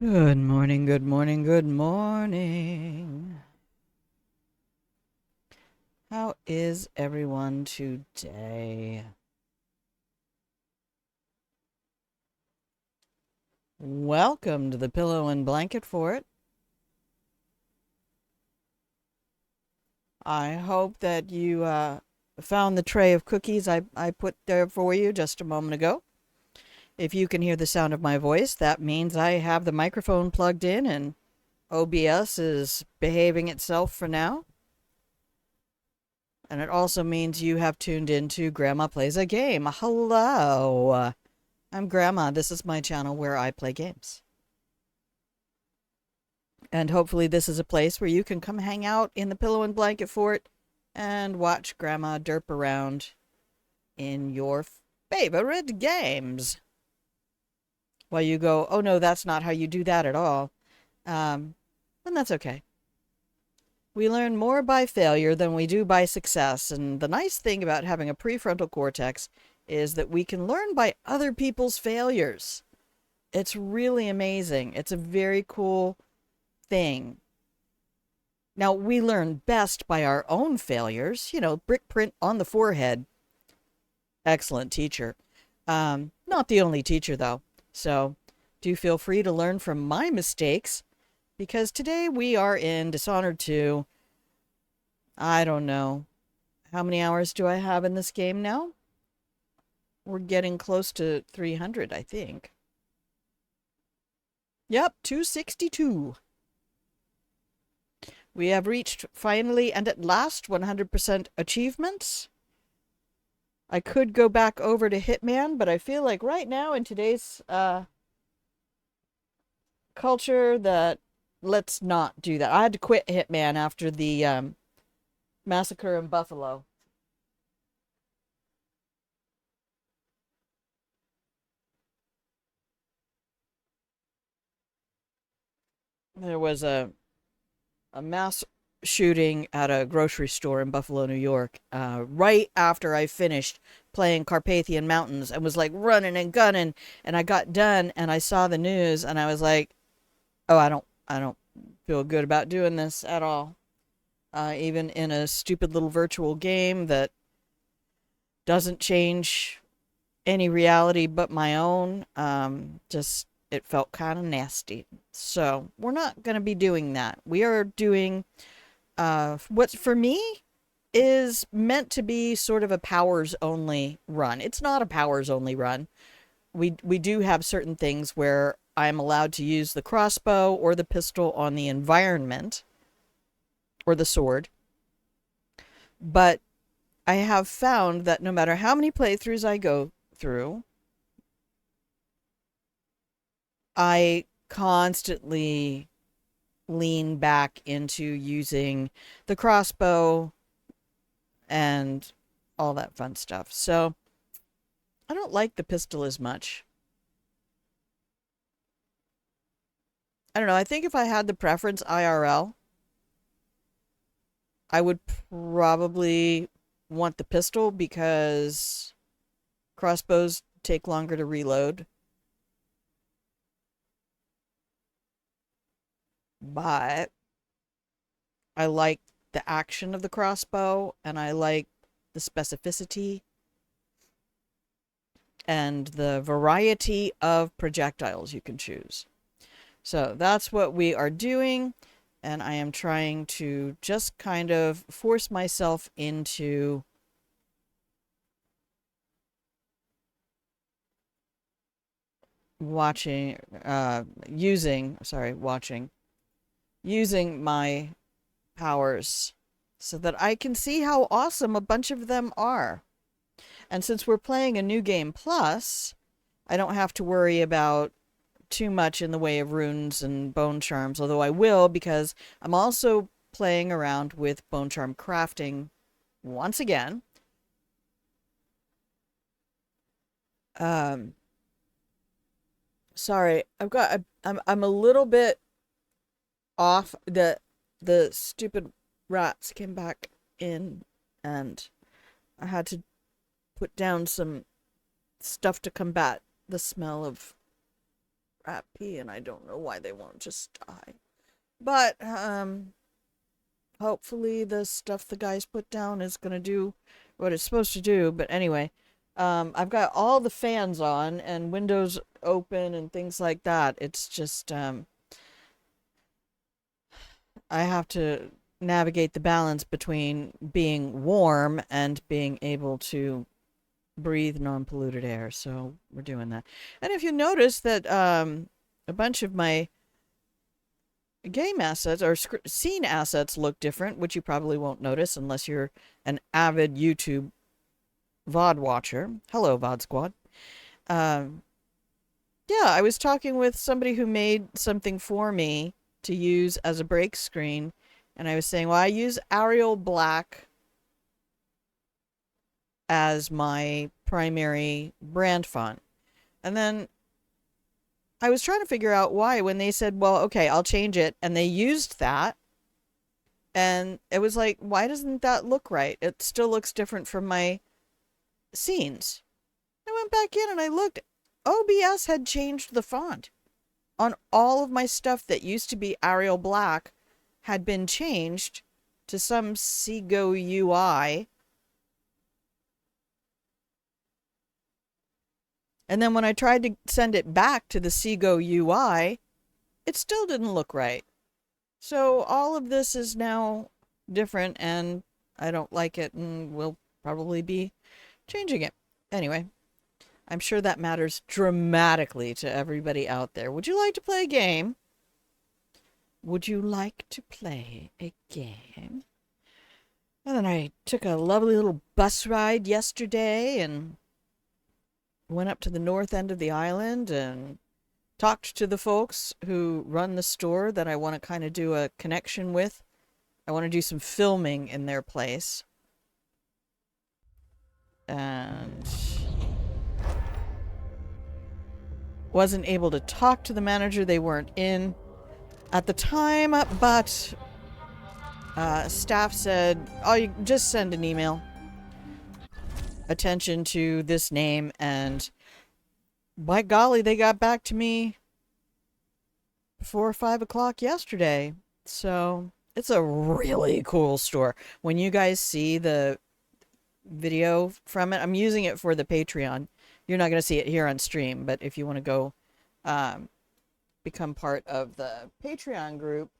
Good morning, good morning, good morning. How is everyone today? Welcome to the Pillow and Blanket Fort. I hope that you found the tray of cookies I put there for you just a moment ago. If you can hear the sound of my voice, that means I have the microphone plugged in and OBS is behaving itself for now. And it also means you have tuned into Grandma Plays a Game. Hello. I'm Grandma. This is my channel where I play games. And hopefully this is a place where you can come hang out in the Pillow and Blanket Fort and watch Grandma derp around in your favorite games. While you go, oh no, that's not how you do that at all. Then that's okay. We learn more by failure than we do by success. And the nice thing about having a prefrontal cortex is that we can learn by other people's failures. It's really amazing. It's a very cool thing. Now, we learn best by our own failures. You know, brick print on the forehead. Excellent teacher. Not the only teacher, though. So do feel free to learn from my mistakes, because today we are in Dishonored 2. I don't know. How many hours do I have in this game now? We're getting close to 300, I think. Yep, 262. We have reached, finally and at last, 100% achievements. I could go back over to Hitman, but I feel like right now in today's culture that let's not do that. I had to quit Hitman after the massacre in Buffalo. There was a mass shooting at a grocery store in Buffalo, New York, right after I finished playing Carpathian Mountains and was like running and gunning, and I got done and I saw the news and I was like, oh, I don't feel good about doing this at all. Even in a stupid little virtual game that doesn't change any reality but my own. Just it felt kind of nasty. So we're not going to be doing that. We are doing what for me is meant to be sort of a powers only run. It's not a powers only run. We do have certain things where I'm allowed to use the crossbow or the pistol on the environment or the sword. But I have found that no matter how many playthroughs I go through, I constantly lean back into using the crossbow and all that fun stuff. So I don't like the pistol as much. I don't know. I think if I had the preference IRL, I would probably want the pistol because crossbows take longer to reload. But I like the action of the crossbow and I like the specificity and the variety of projectiles you can choose. So that's what we are doing. And I am trying to just kind of force myself into watching, using my powers so that I can see how awesome a bunch of them are. And since we're playing a new game plus, I don't have to worry about too much in the way of runes and bone charms, although I will because I'm also playing around with bone charm crafting once again. Um, sorry, I'm a little bit off. The stupid rats came back in, and I had to put down some stuff to combat the smell of rat pee, and I don't know why they won't just die. But, hopefully the stuff the guys put down is gonna do what it's supposed to do. But anyway, I've got all the fans on and windows open and things like that. It's just, I have to navigate the balance between being warm and being able to breathe non-polluted air. So we're doing that. And if you notice that, a bunch of my game assets or scene assets look different, which you probably won't notice unless you're an avid YouTube VOD watcher. Hello, VOD Squad. Yeah, I was talking with somebody who made something for me to use as a break screen, and I was saying, well, I use Arial Black as my primary brand font. And then I was trying to figure out why when they said, well, okay, I'll change it. And they used that. And it was like, why doesn't that look right? It still looks different from my scenes. I went back in and I looked. OBS had changed the font. On all of my stuff that used to be Arial Black had been changed to some Seago UI. And then when I tried to send it back to the Seago UI, it still didn't look right. So all of this is now different and I don't like it and will probably be changing it. Anyway, I'm sure that matters dramatically to everybody out there. Would you like to play a game? Would you like to play a game? And then I took a lovely little bus ride yesterday and went up to the north end of the island and talked to the folks who run the store that I want to kind of do a connection with. I want to do some filming in their place. And wasn't able to talk to the manager. They weren't in at the time, but staff said, oh, you just send an email. Attention to this name, and by golly, they got back to me before 5 o'clock yesterday. So it's a really cool store. When you guys see the video from it, I'm using it for the Patreon. You're not going to see it here on stream, but if you want to go become part of the Patreon group,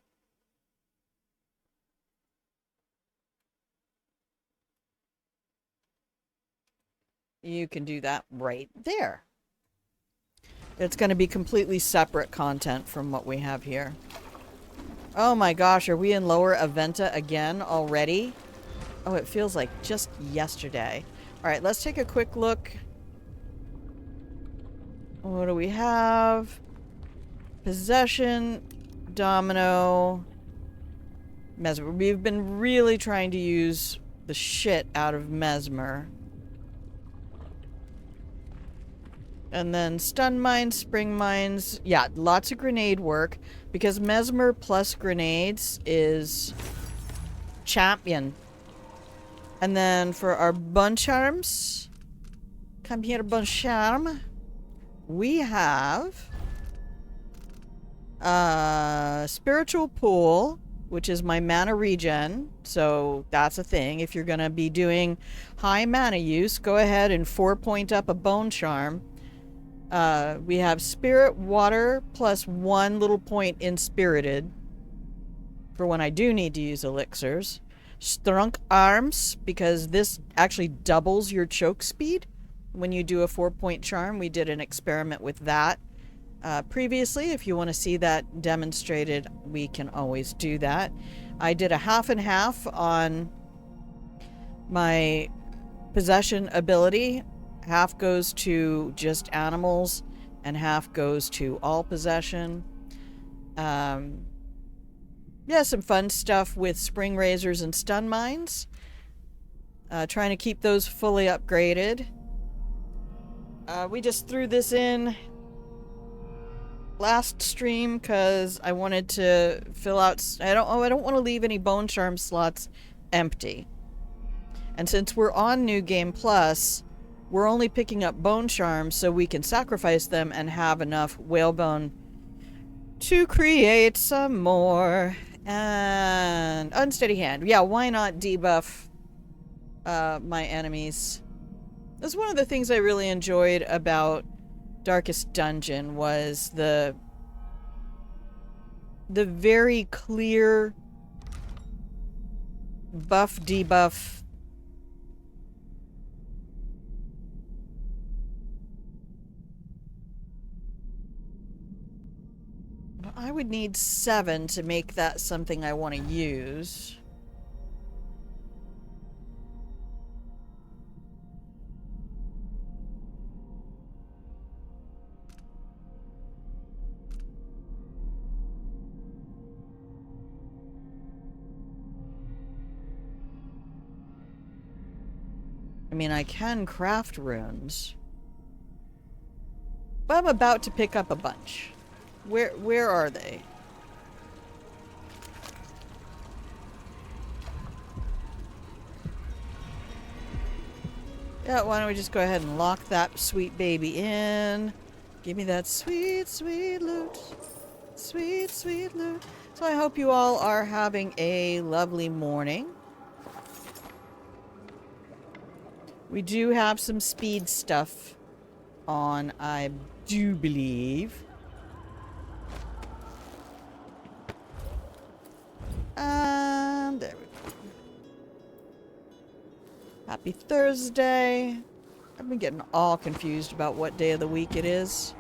you can do that right there. It's going to be completely separate content from what we have here. Oh my gosh, are we in Lower Aventa again already? Oh, it feels like just yesterday. All right, let's take a quick look. What do we have? Possession, Domino, Mesmer. We've been really trying to use the shit out of Mesmer. And then stun mines, spring mines. Yeah, lots of grenade work. Because Mesmer plus grenades is champion. And then for our bun charms. Come here, bun charm. We have Spiritual Pool, which is my mana regen. So that's a thing. If you're going to be doing high mana use, go ahead and 4-point up a bone charm. We have Spirit Water plus 1 little point in Spirited for when I do need to use elixirs. Strunk Arms, because this actually doubles your choke speed when you do a 4-point charm. We did an experiment with that previously. If you want to see that demonstrated, we can always do that. I did a half and half on my possession ability. Half goes to just animals, and half goes to all possession. Yeah, some fun stuff with spring razors and stun mines. Trying to keep those fully upgraded. We just threw this in last stream because I wanted to fill out. I don't want to leave any bone charm slots empty. And since we're on New Game Plus, we're only picking up bone charms so we can sacrifice them and have enough whalebone to create some more. And unsteady hand. Yeah, why not debuff my enemies? That's one of the things I really enjoyed about Darkest Dungeon was the very clear buff debuff I would need 7 to make that something I want to use. I mean, I can craft runes. But I'm about to pick up a bunch. Where are they? Yeah, why don't we just go ahead and lock that sweet baby in. Give me that sweet, sweet loot. Sweet, sweet loot. So I hope you all are having a lovely morning. We do have some speed stuff on, I do believe. And there we go. Happy Thursday. I've been getting all confused about what day of the week it is.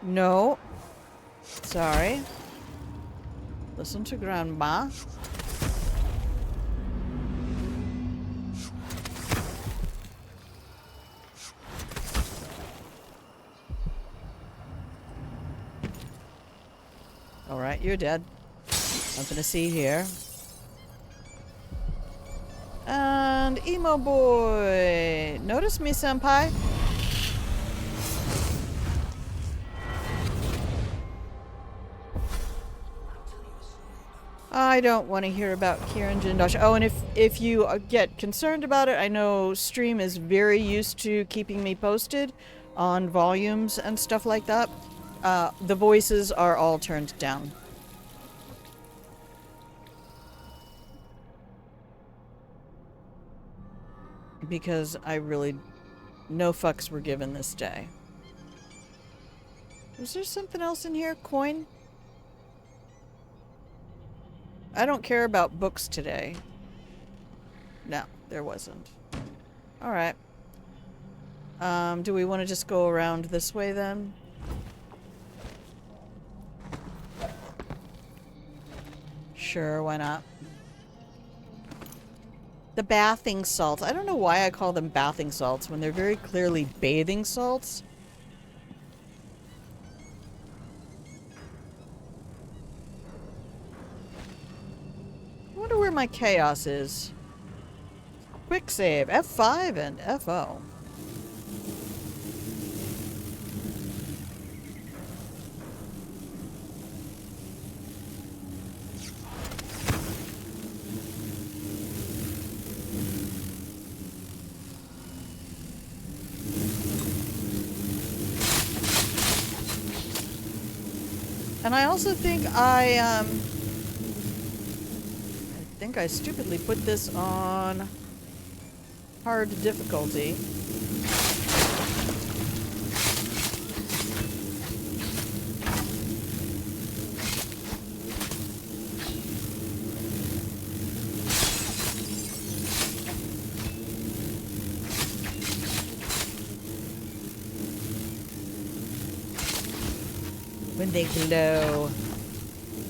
No. Sorry. Listen to Grandma. Alright, you're dead. Nothing to see here. And Emo Boy! Notice me, senpai? I don't want to hear about Kieran Jindosh. Oh, and if you get concerned about it, I know Stream is very used to keeping me posted on volumes and stuff like that. The voices are all turned down. Because I really... no fucks were given this day. Was there something else in here? Coin? I don't care about books today. No, there wasn't. Alright. Do we want to just go around this way then? Sure, why not? The bathing salts. I don't know why I call them bathing salts when they're very clearly bathing salts. I wonder where my chaos is. Quick save. F5 and FO. And I also think I stupidly put this on hard difficulty. When they glow.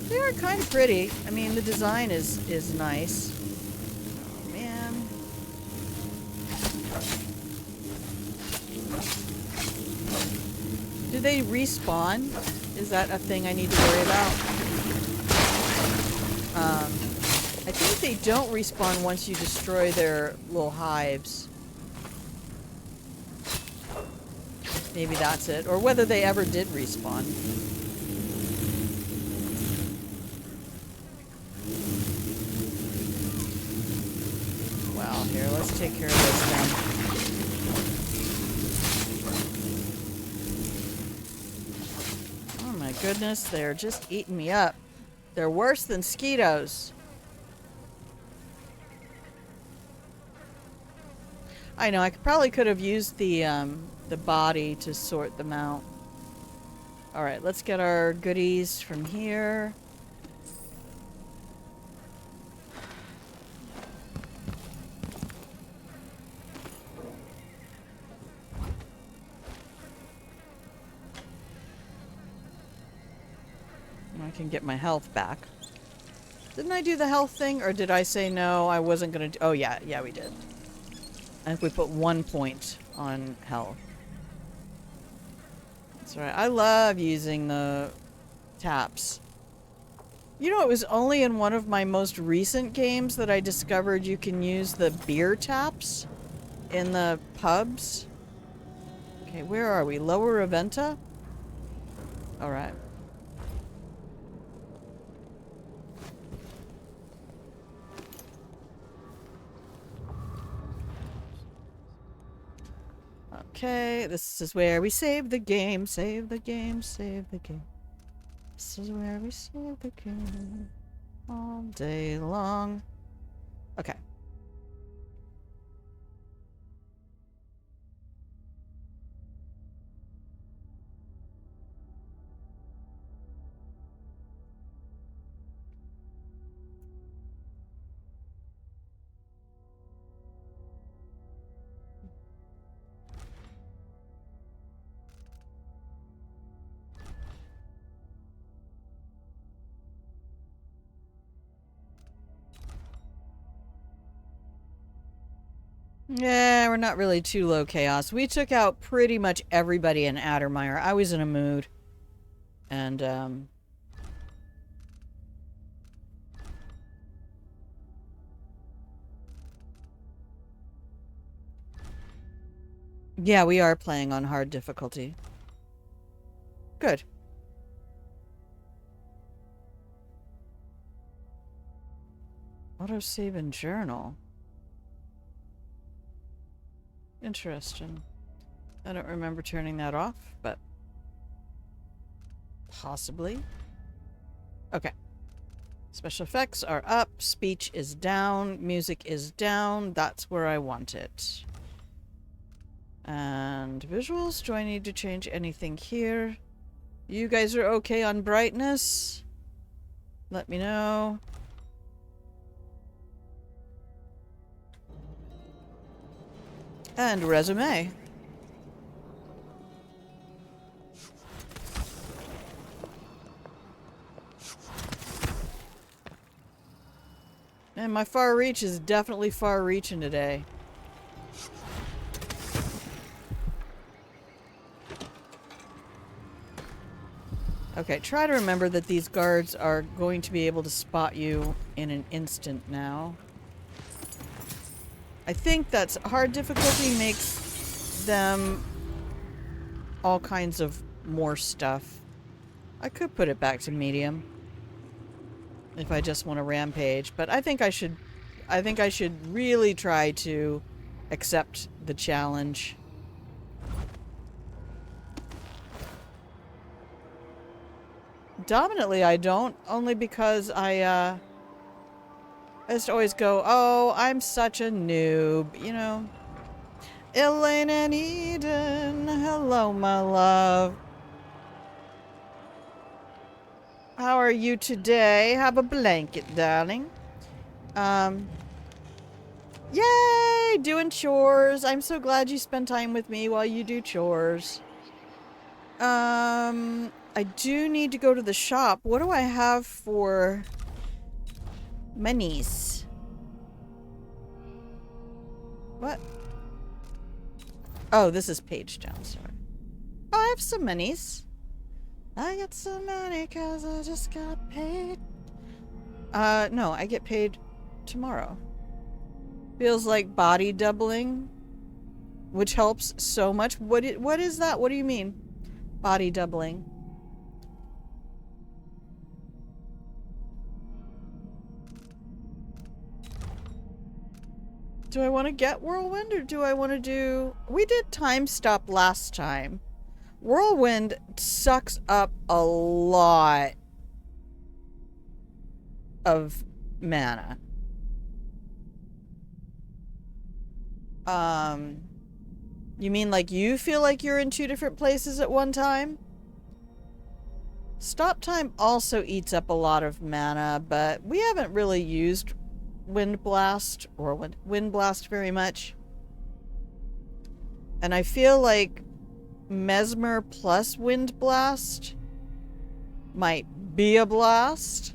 They are kind of pretty. I mean, the design is nice. Oh, man. Do they respawn? Is that a thing I need to worry about? I think they don't respawn once you destroy their little hives. Maybe that's it. Or whether they ever did respawn. Here, let's take care of this then. Oh my goodness, they're just eating me up. They're worse than mosquitoes. I know, I probably could have used the body to sort them out. Alright, let's get our goodies from here. I can get my health back. Didn't I do the health thing, or did I say no, I wasn't gonna do— oh yeah, yeah we did. I think we put 1 point on health. That's right, I love using the taps. You know, it was only in one of my most recent games that I discovered you can use the beer taps in the pubs. Okay, where are we? Lower Aventa? Alright. Okay, this is where we save the game, save the game, save the game. This is where we save the game all day long. Okay. Yeah, we're not really too low chaos. We took out pretty much everybody in Addermire. I was in a mood. And, yeah, we are playing on hard difficulty. Good. Autosave and journal. Interesting. I don't remember turning that off, but possibly. Okay. Special effects are up, speech is down, music is down. That's where I want it. And visuals, do I need to change anything here? You guys are okay on brightness? Let me know. And resume. And my far reach is definitely far reaching today. Okay, try to remember that these guards are going to be able to spot you in an instant now. I think that's hard difficulty makes them all kinds of more stuff. I could put it back to medium if I just want to rampage, but I think I should really try to accept the challenge. Dominantly I don't, only because I just always go, oh, I'm such a noob, you know. Elaine and Eden, hello, my love. How are you today? Have a blanket, darling. Yay! Doing chores. I'm so glad you spend time with me while you do chores. I do need to go to the shop. What do I have for minis? What? Oh, this is page down, sorry. Oh, I have some minis. I got some money cause I just got paid. No, I get paid tomorrow. Feels like body doubling, which helps so much. What is that? What do you mean? Body doubling. Do I want to get Whirlwind or do I want to do... We did Time Stop last time. Whirlwind sucks up a lot of mana. You mean like you feel like you're in two different places at one time? Stop Time also eats up a lot of mana, but we haven't really used Wind Blast or Wind Blast very much. And I feel like Mesmer plus Wind Blast might be a blast.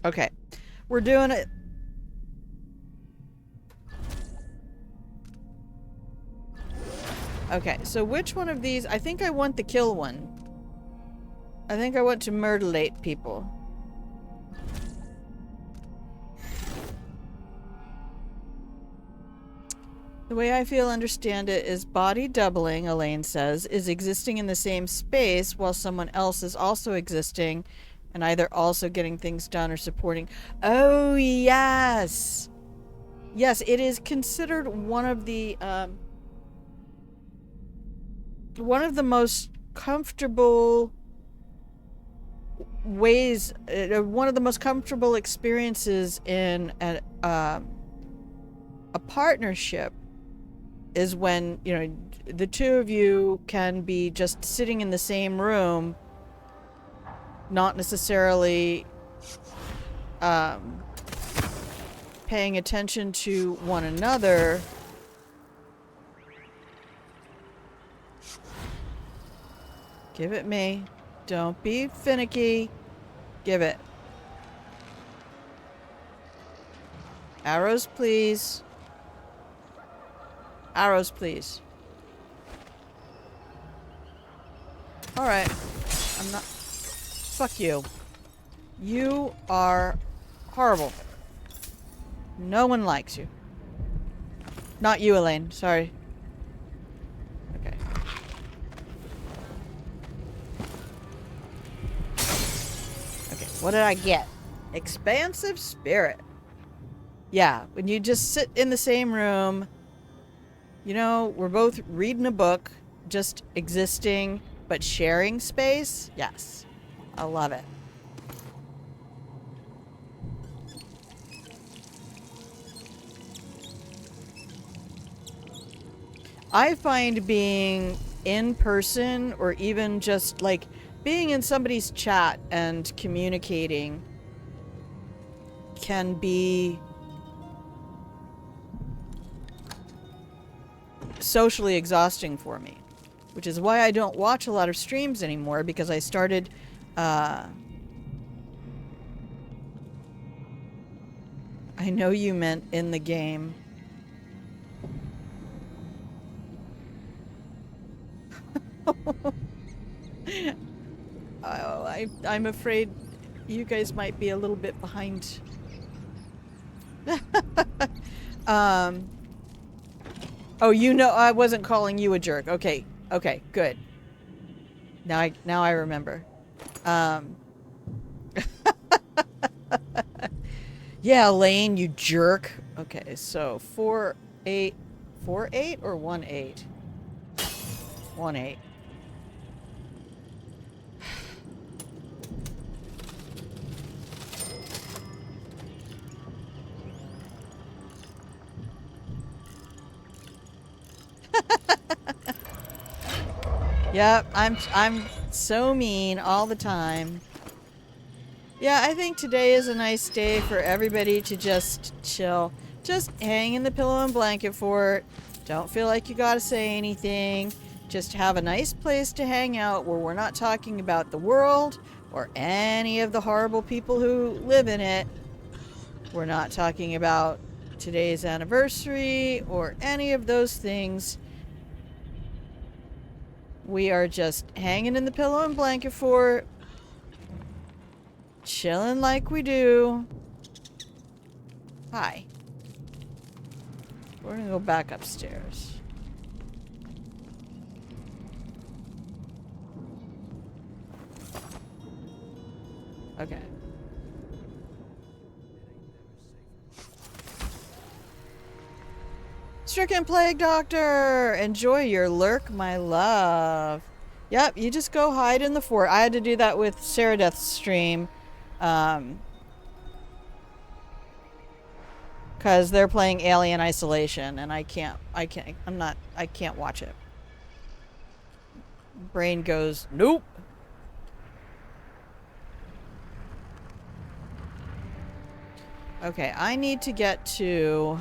Okay, we're doing it. Okay, so which one of these? I think I want the kill one. I think I want to murderate people. The way I feel understand it is body doubling, Elaine says, is existing in the same space while someone else is also existing and either also getting things done or supporting. Oh, yes! Yes, it is considered one of the most comfortable ways, one of the most comfortable experiences in a partnership is when, you know, the two of you can be just sitting in the same room, not necessarily paying attention to one another. Give it me. Don't be finicky. Give it. Arrows, please. Arrows, please. Alright. I'm not... Fuck you. You are horrible. No one likes you. Not you, Elaine. Sorry. Okay. Okay, what did I get? Expansive spirit. Yeah, when you just sit in the same room, you know, we're both reading a book, just existing, but sharing space. Yes, I love it. I find being in person or even just like being in somebody's chat and communicating can be socially exhausting for me, which is why I don't watch a lot of streams anymore, because I started I know you meant in the game. I'm afraid you guys might be a little bit behind. Oh, you know, I wasn't calling you a jerk. Okay. Okay, good. Now I remember. Yeah, Elaine, you jerk. Okay, so 4-8. 4-8 or 1-8? 1-8. Yep, I'm so mean all the time. Yeah, I think today is a nice day for everybody to just chill. Just hang in the pillow and blanket fort. Don't feel like you gotta say anything. Just have a nice place to hang out where we're not talking about the world or any of the horrible people who live in it. We're not talking about today's anniversary or any of those things. We are just hanging in the pillow and blanket fort, chilling like we do. Hi. We're gonna go back upstairs. Okay. Stricken Plague Doctor! Enjoy your lurk, my love. Yep, you just go hide in the fort. I had to do that with Sarah Death's stream. Because they're playing Alien Isolation, and I can't watch it. Brain goes, nope. Okay, I need to get to...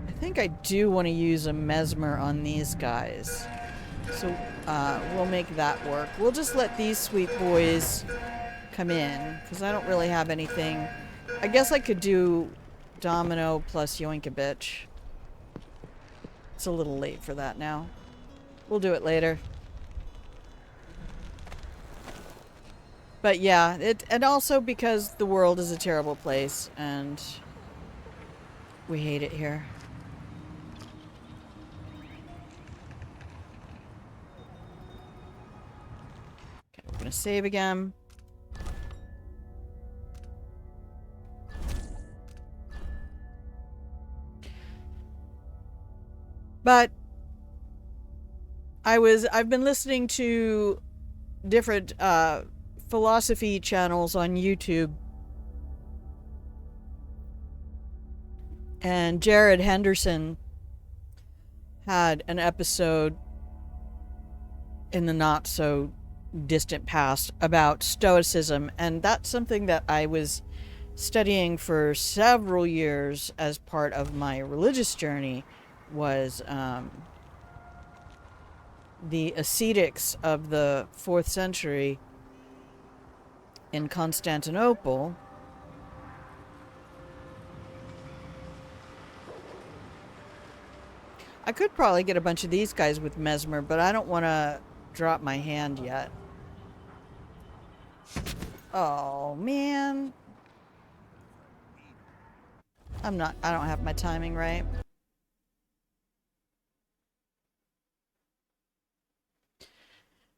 I think I do want to use a mesmer on these guys. So, we'll make that work. We'll just let these sweet boys come in, because I don't really have anything. I guess I could do Domino plus Yoink a Bitch. It's a little late for that now. We'll do it later. But yeah, and also because the world is a terrible place, and we hate it here. Okay, we're gonna save again. But I've been listening to different philosophy channels on YouTube. And Jared Henderson had an episode in the not so distant past about Stoicism, and that's something that I was studying for several years as part of my religious journey, was the ascetics of the 4th century in Constantinople. I could probably get a bunch of these guys with mesmer, but I don't want to drop my hand yet. Oh, man. I don't have my timing right.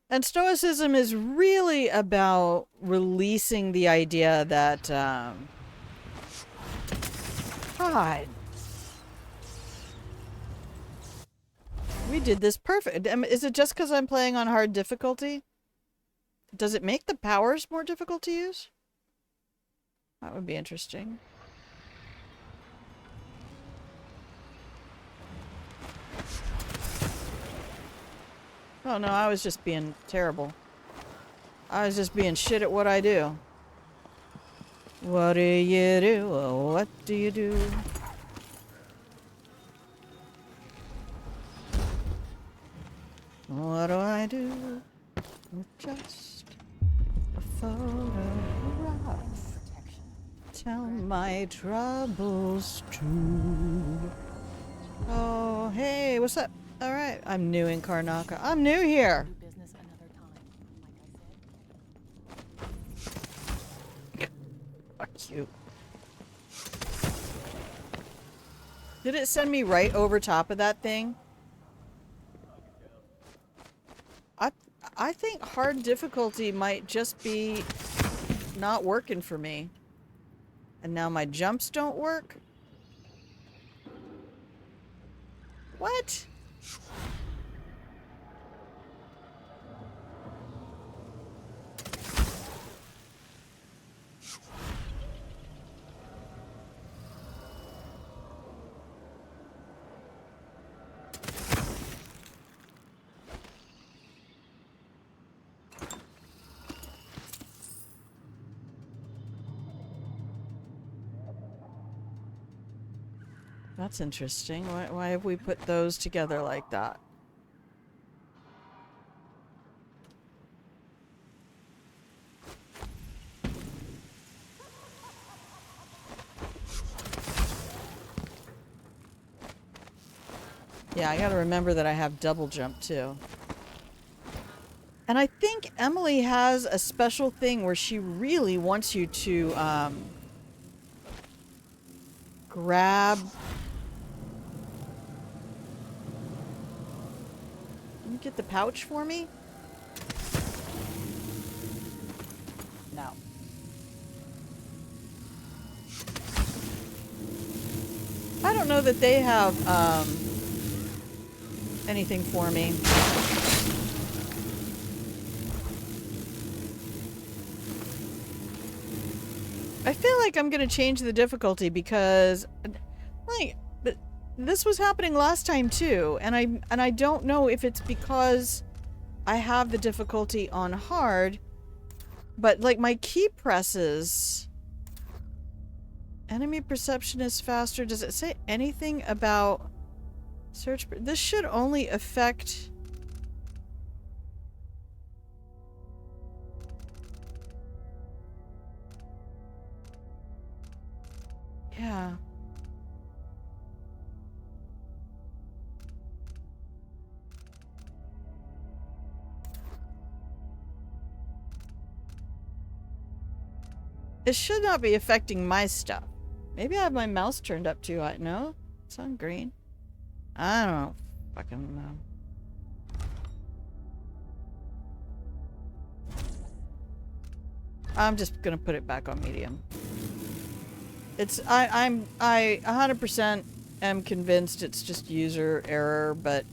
And Stoicism is really about releasing the idea that, God. We did this perfect. Is it just because I'm playing on hard difficulty? Does it make the powers more difficult to use? That would be interesting. Oh no, I was just being terrible. I was just being shit at what I do. What do you do? What do you do? What do I do with just a photograph? Tell my troubles to. Oh, hey, what's up? All right, I'm new in Karnaka. I'm new here. Fuck you. Did it send me right over top of that thing? I think hard difficulty might just be not working for me. And now my jumps don't work? What? That's interesting. Why have we put those together like that? Yeah, I gotta remember that I have double jump too. And I think Emily has a special thing where she really wants you to grab... Can you get the pouch for me? out. I don't know that they have anything for me. I feel like I'm gonna change the difficulty because, like, this was happening last time too, and I don't know if it's because I have the difficulty on hard, but like my key presses, enemy perception is faster. Does it say anything about search? This should only affect. Yeah. It should not be affecting my stuff. Maybe I have my mouse turned up too high. No? It's on green. I don't fucking know. I'm just gonna put it back on medium. It's I 100% am convinced it's just user error, but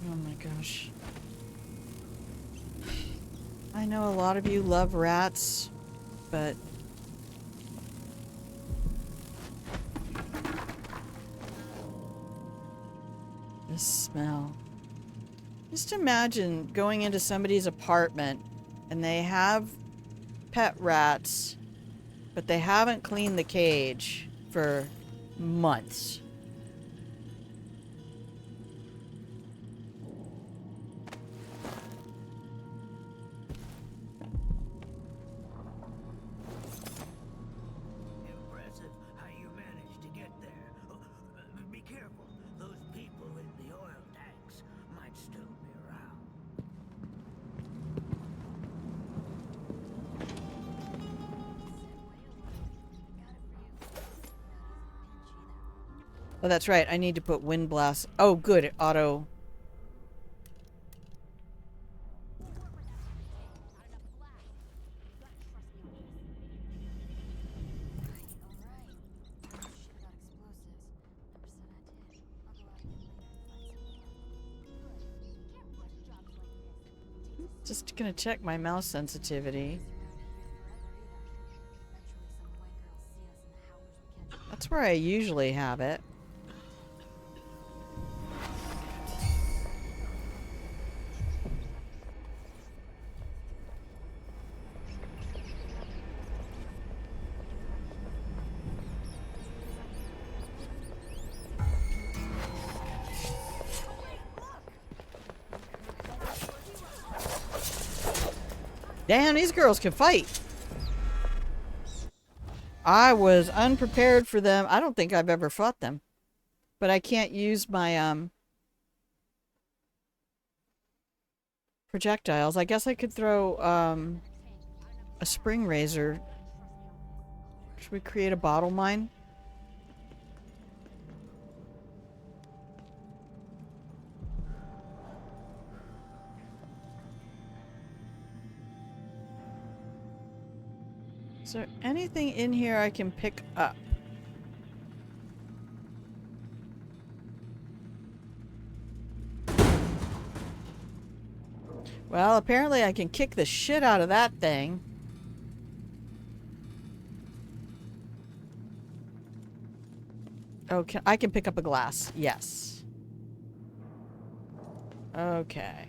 oh my gosh. I know a lot of you love rats, but this smell. Just imagine going into somebody's apartment and they have pet rats, but they haven't cleaned the cage for months. Oh, that's right. I need to put wind blast. Oh, good. It auto. Just gonna check my mouse sensitivity. That's where I usually have it. Damn, these girls can fight. I was unprepared for them. I don't think I've ever fought them. But I can't use my projectiles. I guess I could throw a spring razor. Should we create a bottle mine? Is there anything in here I can pick up? Well, apparently I can kick the shit out of that thing. Okay, I can pick up a glass. Yes. Okay.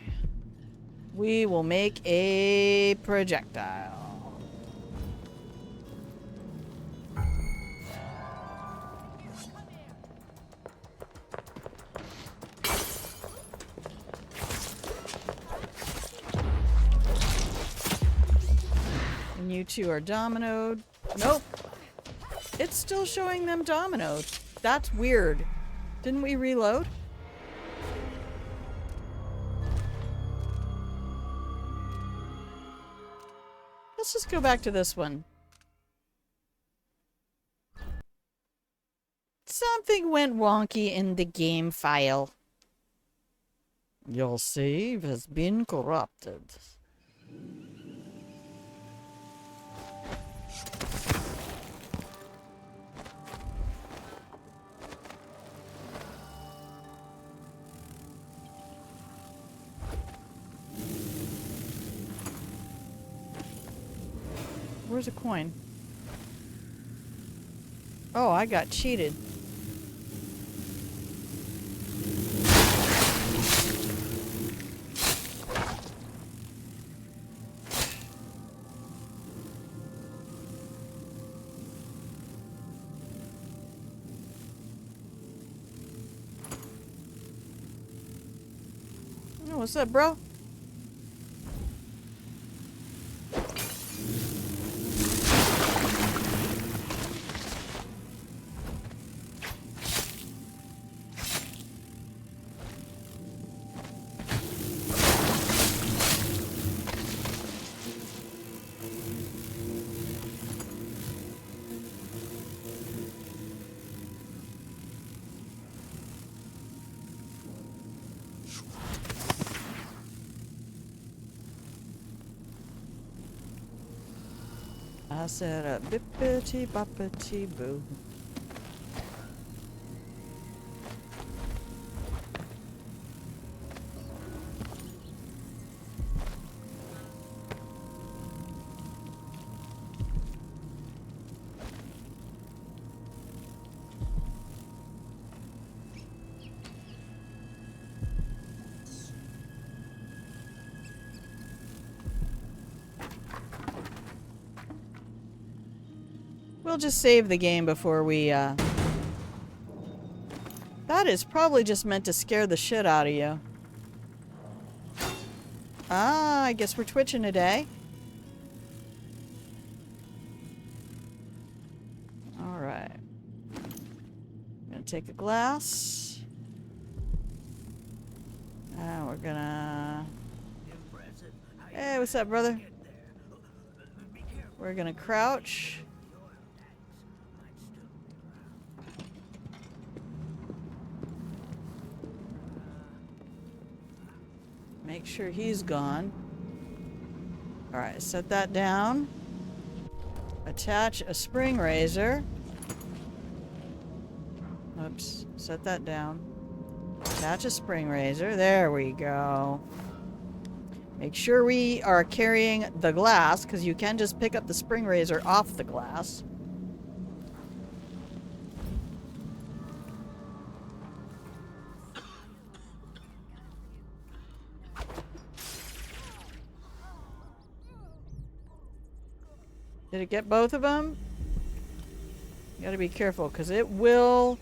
We will make a projectile. And you two are dominoed. Nope. It's still showing them dominoed. That's weird. Didn't we reload? Let's just go back to this one. Something went wonky in the game file. Your save has been corrupted. Where's a coin? Oh, I got cheated. Oh, what's up, bro? I said a bippity boppity boo. We'll just save the game before we, That is probably just meant to scare the shit out of you. Ah, I guess we're twitching today. Alright. Gonna take a glass. And we're gonna... Hey, what's up, brother? We're gonna crouch. Make sure he's gone. Alright, set that down. Attach a spring razor. Oops, set that down. Attach a spring razor. There we go. Make sure we are carrying the glass, because you can just pick up the spring razor off the glass. Did it get both of them? You gotta be careful, because it will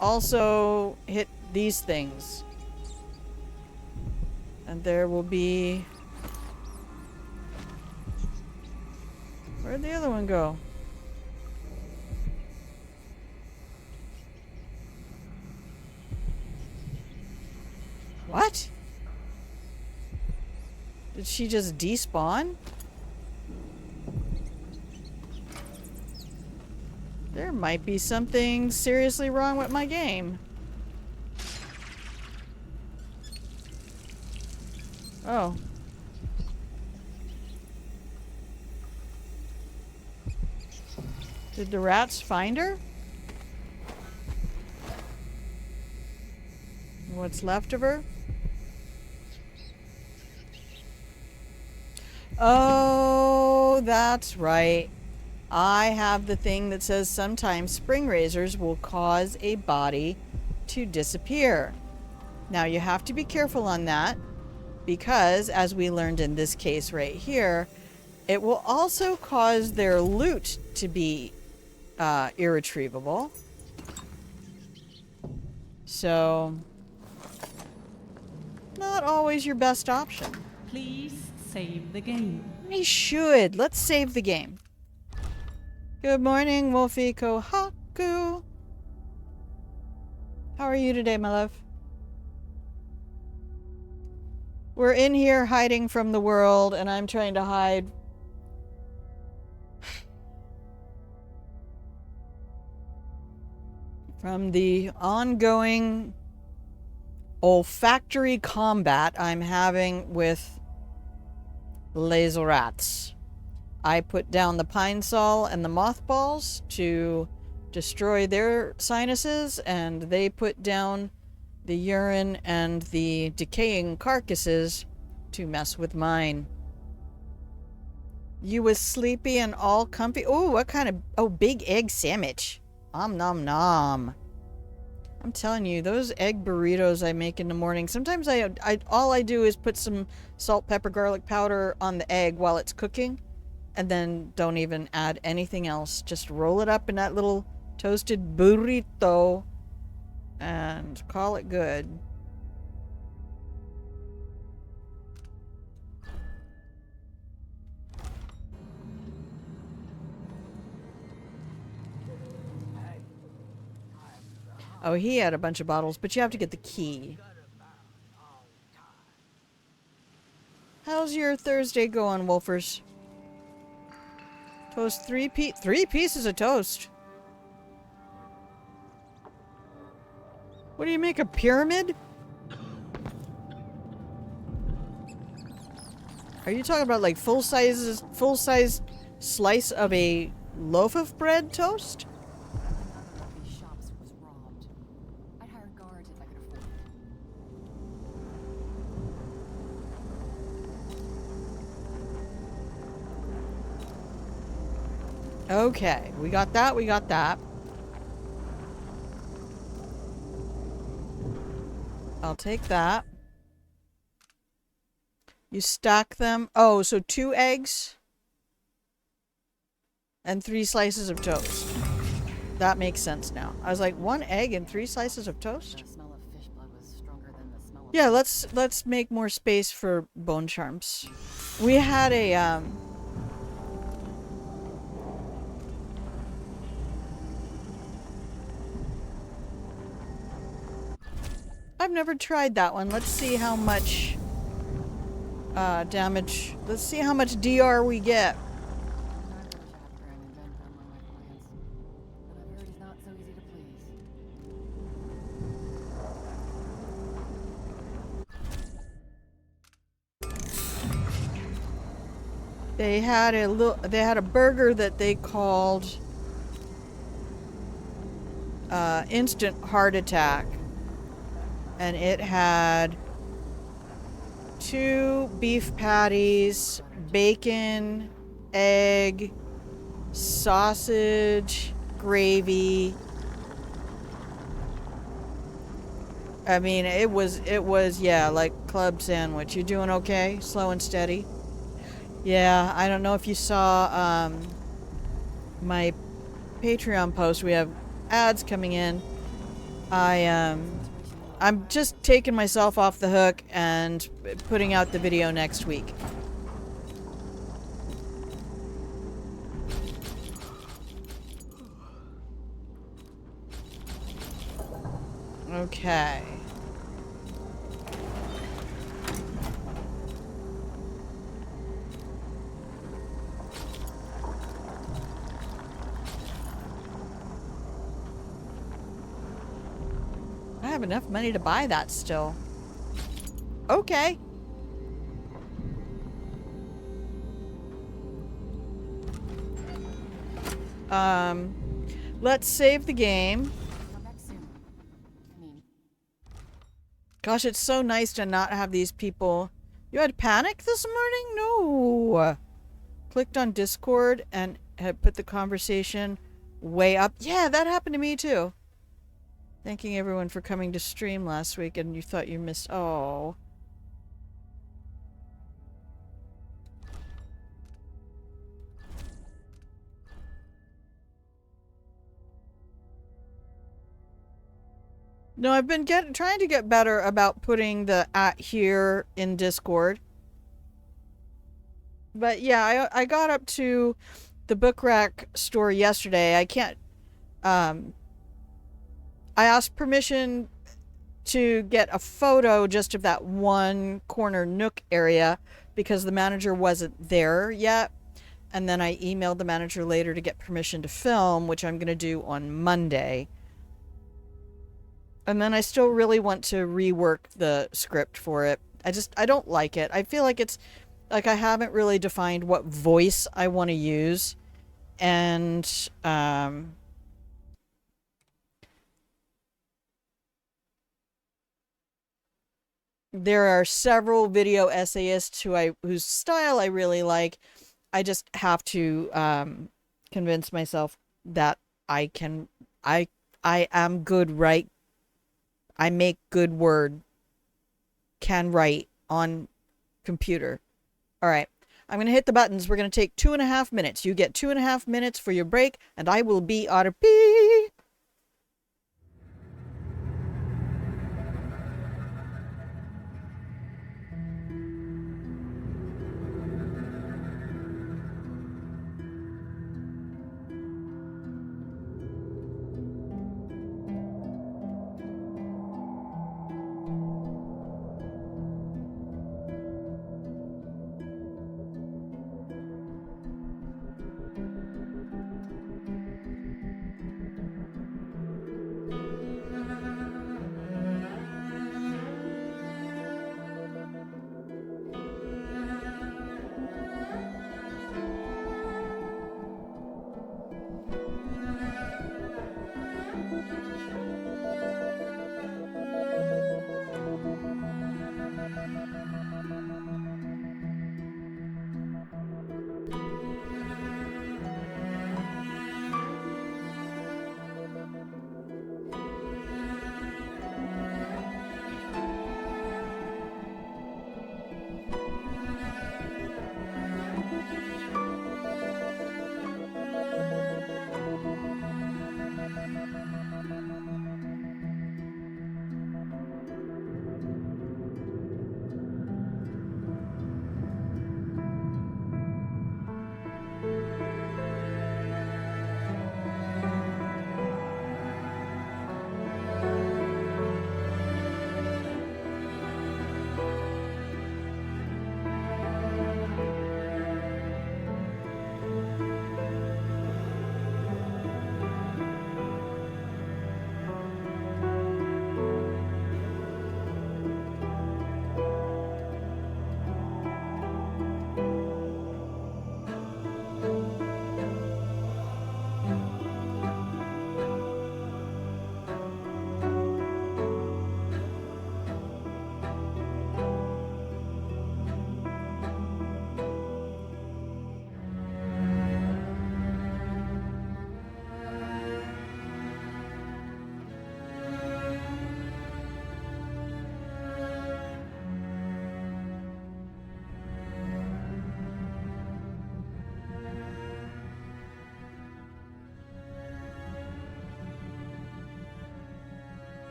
also hit these things. And there will be... Where'd the other one go? What? Did she just despawn? There might be something seriously wrong with my game. Oh. Did the rats find her? What's left of her? Oh, that's right. I have the thing that says sometimes spring razors will cause a body to disappear. Now you have to be careful on that, because as we learned in this case right here, it will also cause their loot to be irretrievable. So, not always your best option. Please save the game. We should. Let's save the game. Good morning, Wolfie Kohaku. How are you today, my love? We're in here hiding from the world, and I'm trying to hide from the ongoing olfactory combat I'm having with laser rats. I put down the pine sol and the mothballs to destroy their sinuses, and they put down the urine and the decaying carcasses to mess with mine. You was sleepy and all comfy. Oh, what kind of... Oh, big egg sandwich. Om nom nom. I'm telling you, those egg burritos I make in the morning, sometimes all I do is put some salt, pepper, garlic powder on the egg while it's cooking, and then don't even add anything else. Just roll it up in that little toasted burrito and call it good. Oh, he had a bunch of bottles, but you have to get the key. How's your Thursday going, Wolfers? Toast three pieces of toast. What do you make, a pyramid? Are you talking about like full size slice of a loaf of bread toast? These shops was robbed. I'd hire guards if I could afford it. Okay, we got that, we got that. I'll take that. You stack them. Oh, so 2 eggs and 3 slices of toast. That makes sense now. I was like, 1 egg and 3 slices of toast? The smell of fish blood was stronger than the smell of... Yeah, let's make more space for bone charms. We had a I've never tried that one. Let's see how much damage. Let's see how much DR we get. I wish I had a grand inventor among my clients, but I've heard he's not so easy to please. They had a burger that they called instant heart attack, and it had 2 beef patties, bacon, egg, sausage, gravy. I mean, it was yeah, like club sandwich. You doing okay? Slow and steady? Yeah, I don't know if you saw my Patreon post. We have ads coming in. I'm just taking myself off the hook and putting out the video next week. Okay. I have enough money to buy that still. Okay. Let's save the game. Come back soon. I mean, Gosh, it's so nice to not have these people. You had panic this morning? No. Clicked on Discord and had put the conversation way up. Yeah, that happened to me too. Thanking everyone for coming to stream last week, and you thought you missed... Oh. No, I've been trying to get better about putting the @here in Discord. But yeah, I got up to the book rack store yesterday. I I asked permission to get a photo just of that one corner nook area because the manager wasn't there yet. And then I emailed the manager later to get permission to film, which I'm going to do on Monday. And then I still really want to rework the script for it. I don't like it. I feel like it's like I haven't really defined what voice I want to use. And there are several video essayists whose style I really like. I just have to convince myself that I am good I make good word, can write on computer. All right, I'm going to hit the buttons. We're going to take 2.5 minutes. You get 2.5 minutes for your break, and I will be RP.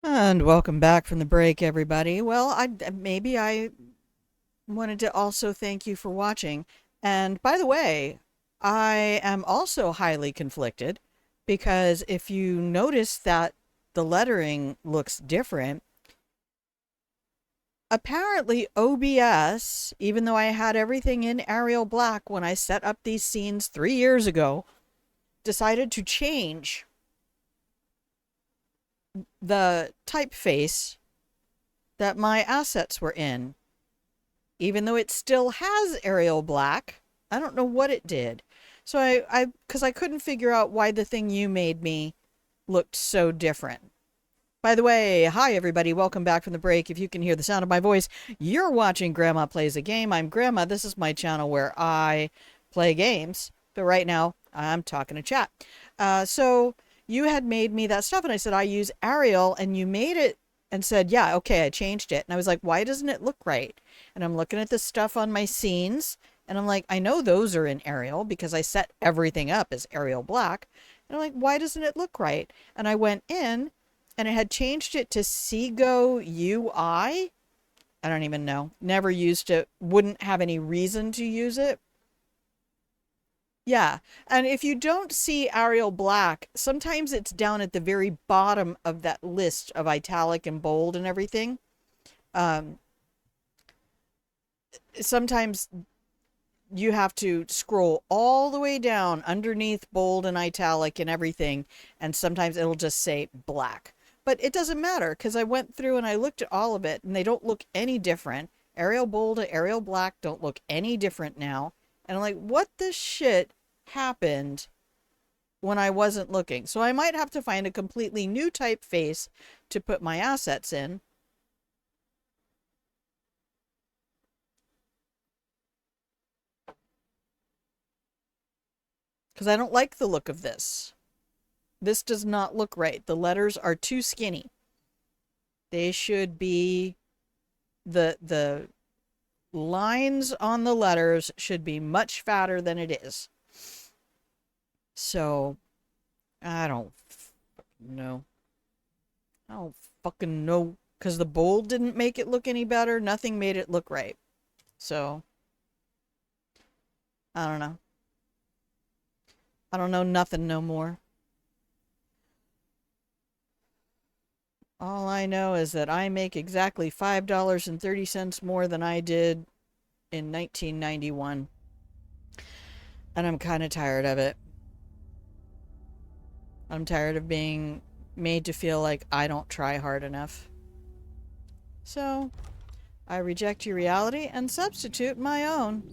And welcome back from the break, everybody. Well, I wanted to also thank you for watching. And by the way, I am also highly conflicted because if you notice that the lettering looks different, apparently OBS, even though I had everything in Arial Black when I set up these scenes 3 years ago, decided to change the typeface that my assets were in. Even though it still has Arial Black, I don't know what it did. So because I couldn't figure out why the thing you made me looked so different. By the way, hi everybody, welcome back from the break. If you can hear the sound of my voice, you're watching Grandma Plays a Game. I'm Grandma. This is my channel where I play games. But right now, I'm talking to chat. So you had made me that stuff, and I said, I use Arial, and you made it and said, yeah, okay, I changed it. And I was like, why doesn't it look right? And I'm looking at the stuff on my scenes, and I'm like, I know those are in Arial because I set everything up as Arial Black. And I'm like, why doesn't it look right? And I went in, and it had changed it to Seago UI. I don't even know. Never used it. Wouldn't have any reason to use it. Yeah. And if you don't see Arial Black, sometimes it's down at the very bottom of that list of italic and bold and everything. Um, Sometimes you have to scroll all the way down underneath bold and italic and everything, and sometimes it'll just say black. But it doesn't matter because I went through and I looked at all of it and they don't look any different. Arial bold and Arial black don't look any different now. And I'm like, what the shit happened when I wasn't looking? So I might have to find a completely new typeface to put my assets in. Because I don't like the look of this. This does not look right. The letters are too skinny. They should be, the lines on the letters should be much fatter than it is. So, I don't know. I don't fucking know. Because the bold didn't make it look any better. Nothing made it look right. So, I don't know. I don't know nothing no more. All I know is that I make exactly $5.30 more than I did in 1991. And I'm kind of tired of it. I'm tired of being made to feel like I don't try hard enough. So, I reject your reality and substitute my own.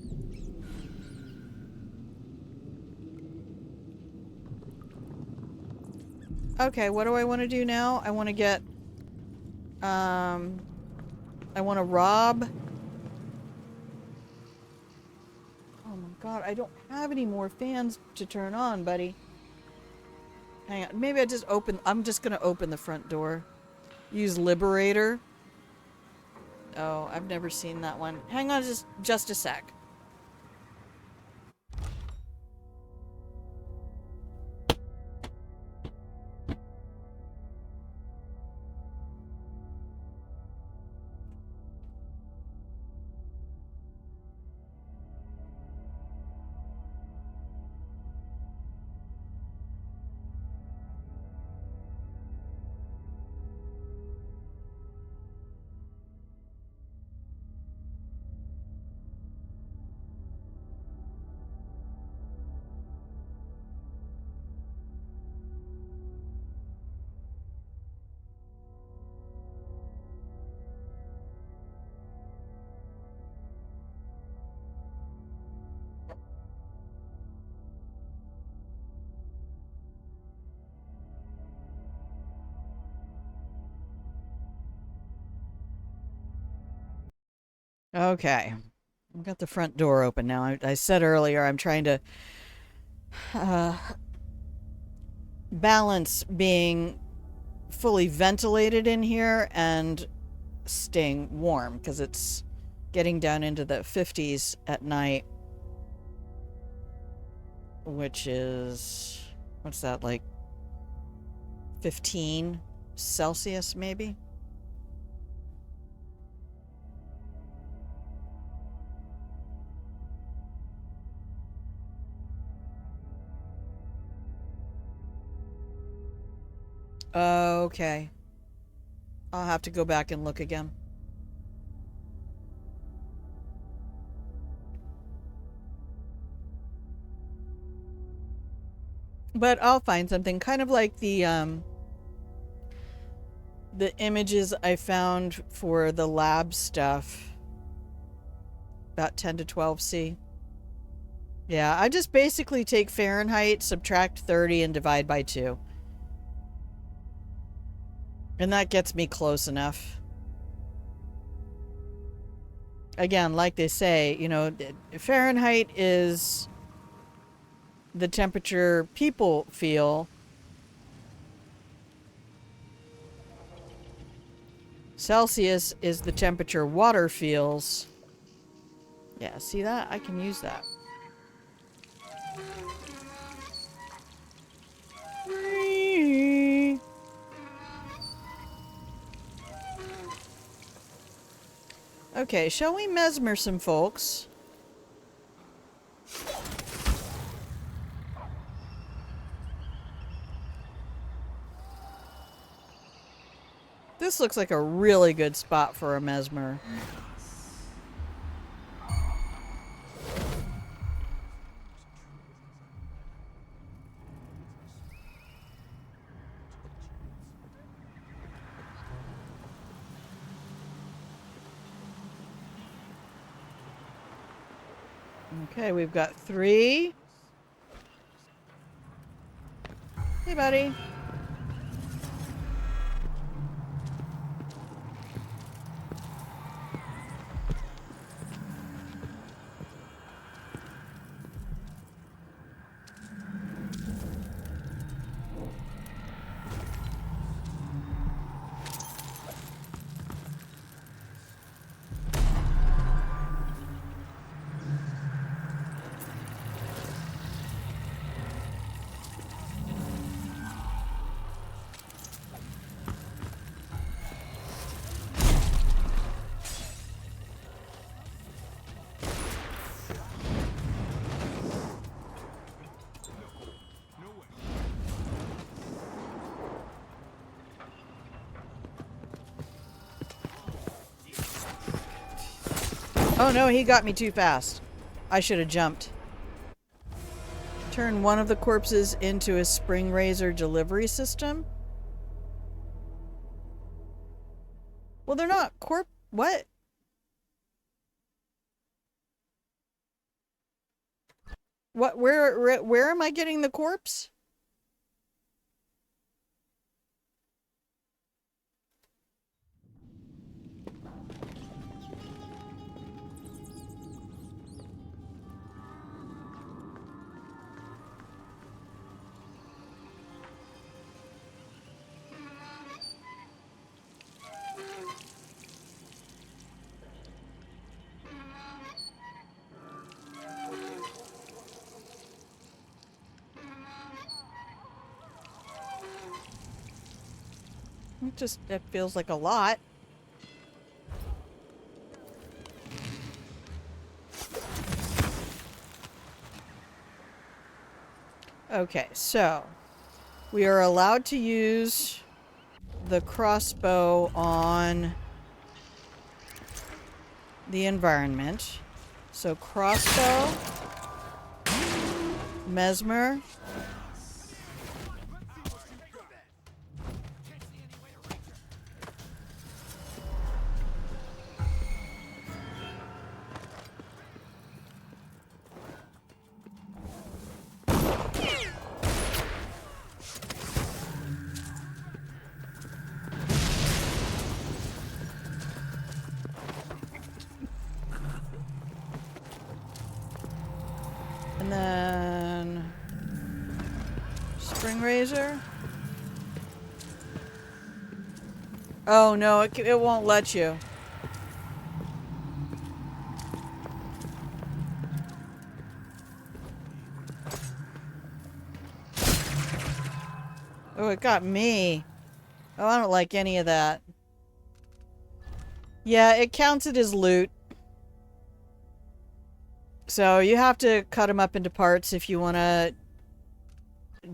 Okay, what do I want to do now? I want to get, I want to rob. Oh my god, I don't have any more fans to turn on, buddy. Hang on, maybe I'm just gonna open the front door. Use Liberator. Oh, I've never seen that one. Hang on just a sec. Okay. I've got the front door open now. I said earlier I'm trying to uh, balance being fully ventilated in here and staying warm because it's getting down into the 50s at night, which is, what's that, like 15 Celsius maybe? Okay. I'll have to go back and look again. But I'll find something kind of like the images I found for the lab stuff. About 10 to 12C. Yeah, I just basically take Fahrenheit, subtract 30, and divide by 2. And that gets me close enough. Again, like they say, you know, Fahrenheit is the temperature people feel. Celsius is the temperature water feels. Yeah, see that? I can use that. Okay, shall we mesmer some folks? This looks like a really good spot for a mesmer. Okay, we've got 3. Hey, buddy. Oh no, he got me too fast. I should have jumped. Turn one of the corpses into a spring razor delivery system. Well, they're not what? What? Where am I getting the corpse? It feels like a lot. Okay, so we are allowed to use the crossbow on the environment. So crossbow, mesmer, and then spring razor. Oh no, it won't let you. Oh, it got me. Oh, I don't like any of that. Yeah, it counts it as loot. So you have to cut them up into parts if you want to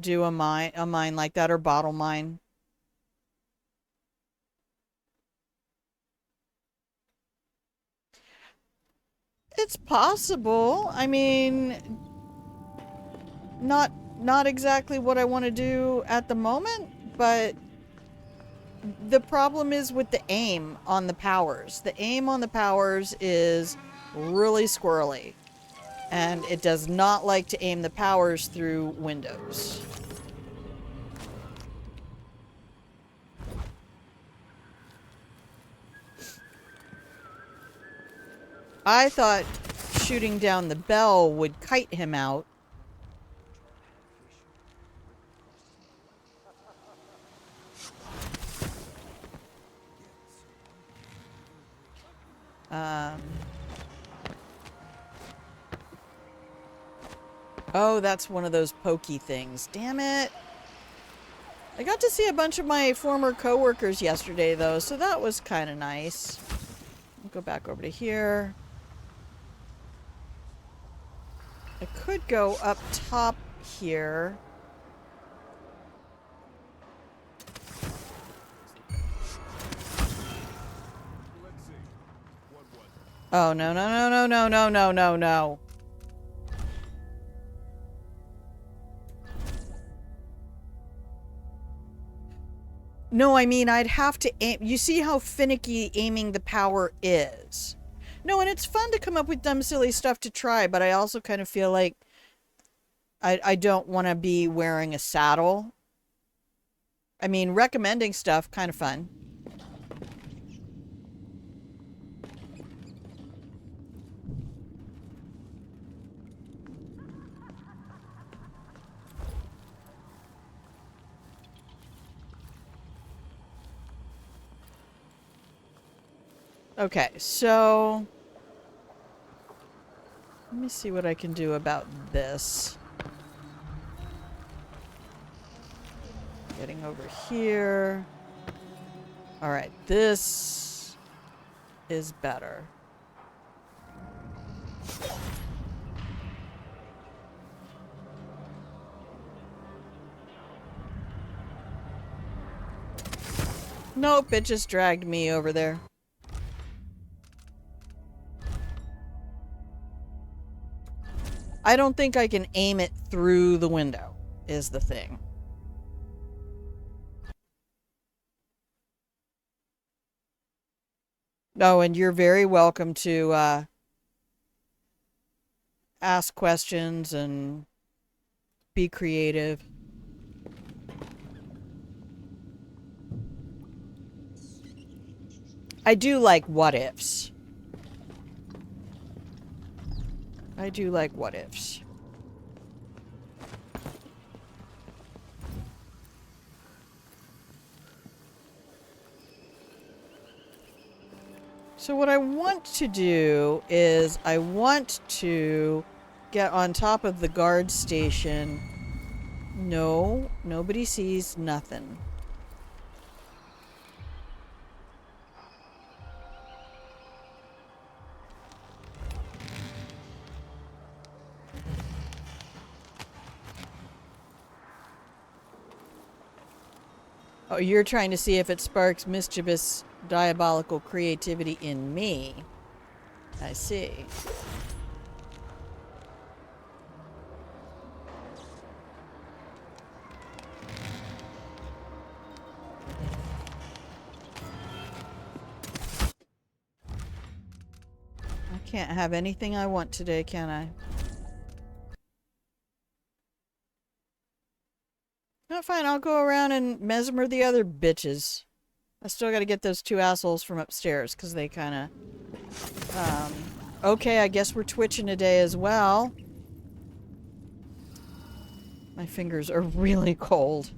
do a mine like that, or bottle mine. It's possible. I mean, not exactly what I want to do at the moment, but the problem is with the aim on the powers. The aim on the powers is really squirrely, and it does not like to aim the powers through windows. I thought shooting down the bell would kite him out. Oh, that's one of those pokey things. Damn it. I got to see a bunch of my former coworkers yesterday, though, so that was kind of nice. I'll go back over to here. I could go up top here. Oh, no, no, no, no, no, no, no, no, no. No, I mean, I'd have to aim. You see how finicky aiming the power is. No, and it's fun to come up with dumb, silly stuff to try, but I also kind of feel like I don't want to be wearing a saddle. I mean, recommending stuff, kind of fun. Okay, so let me see what I can do about this. Getting over here. All right, this is better. Nope, it just dragged me over there. I don't think I can aim it through the window, is the thing. Oh, and you're very welcome to ask questions and be creative. I do like what ifs. I do like what ifs. So what I want to do is I want to get on top of the guard station. No, nobody sees nothing. Oh, you're trying to see if it sparks mischievous, diabolical creativity in me. I see. I can't have anything I want today, can I? No, fine. I'll go around and mesmer the other bitches. I still got to get those two assholes from upstairs because they kind of... okay, I guess we're twitching today as well. My fingers are really cold.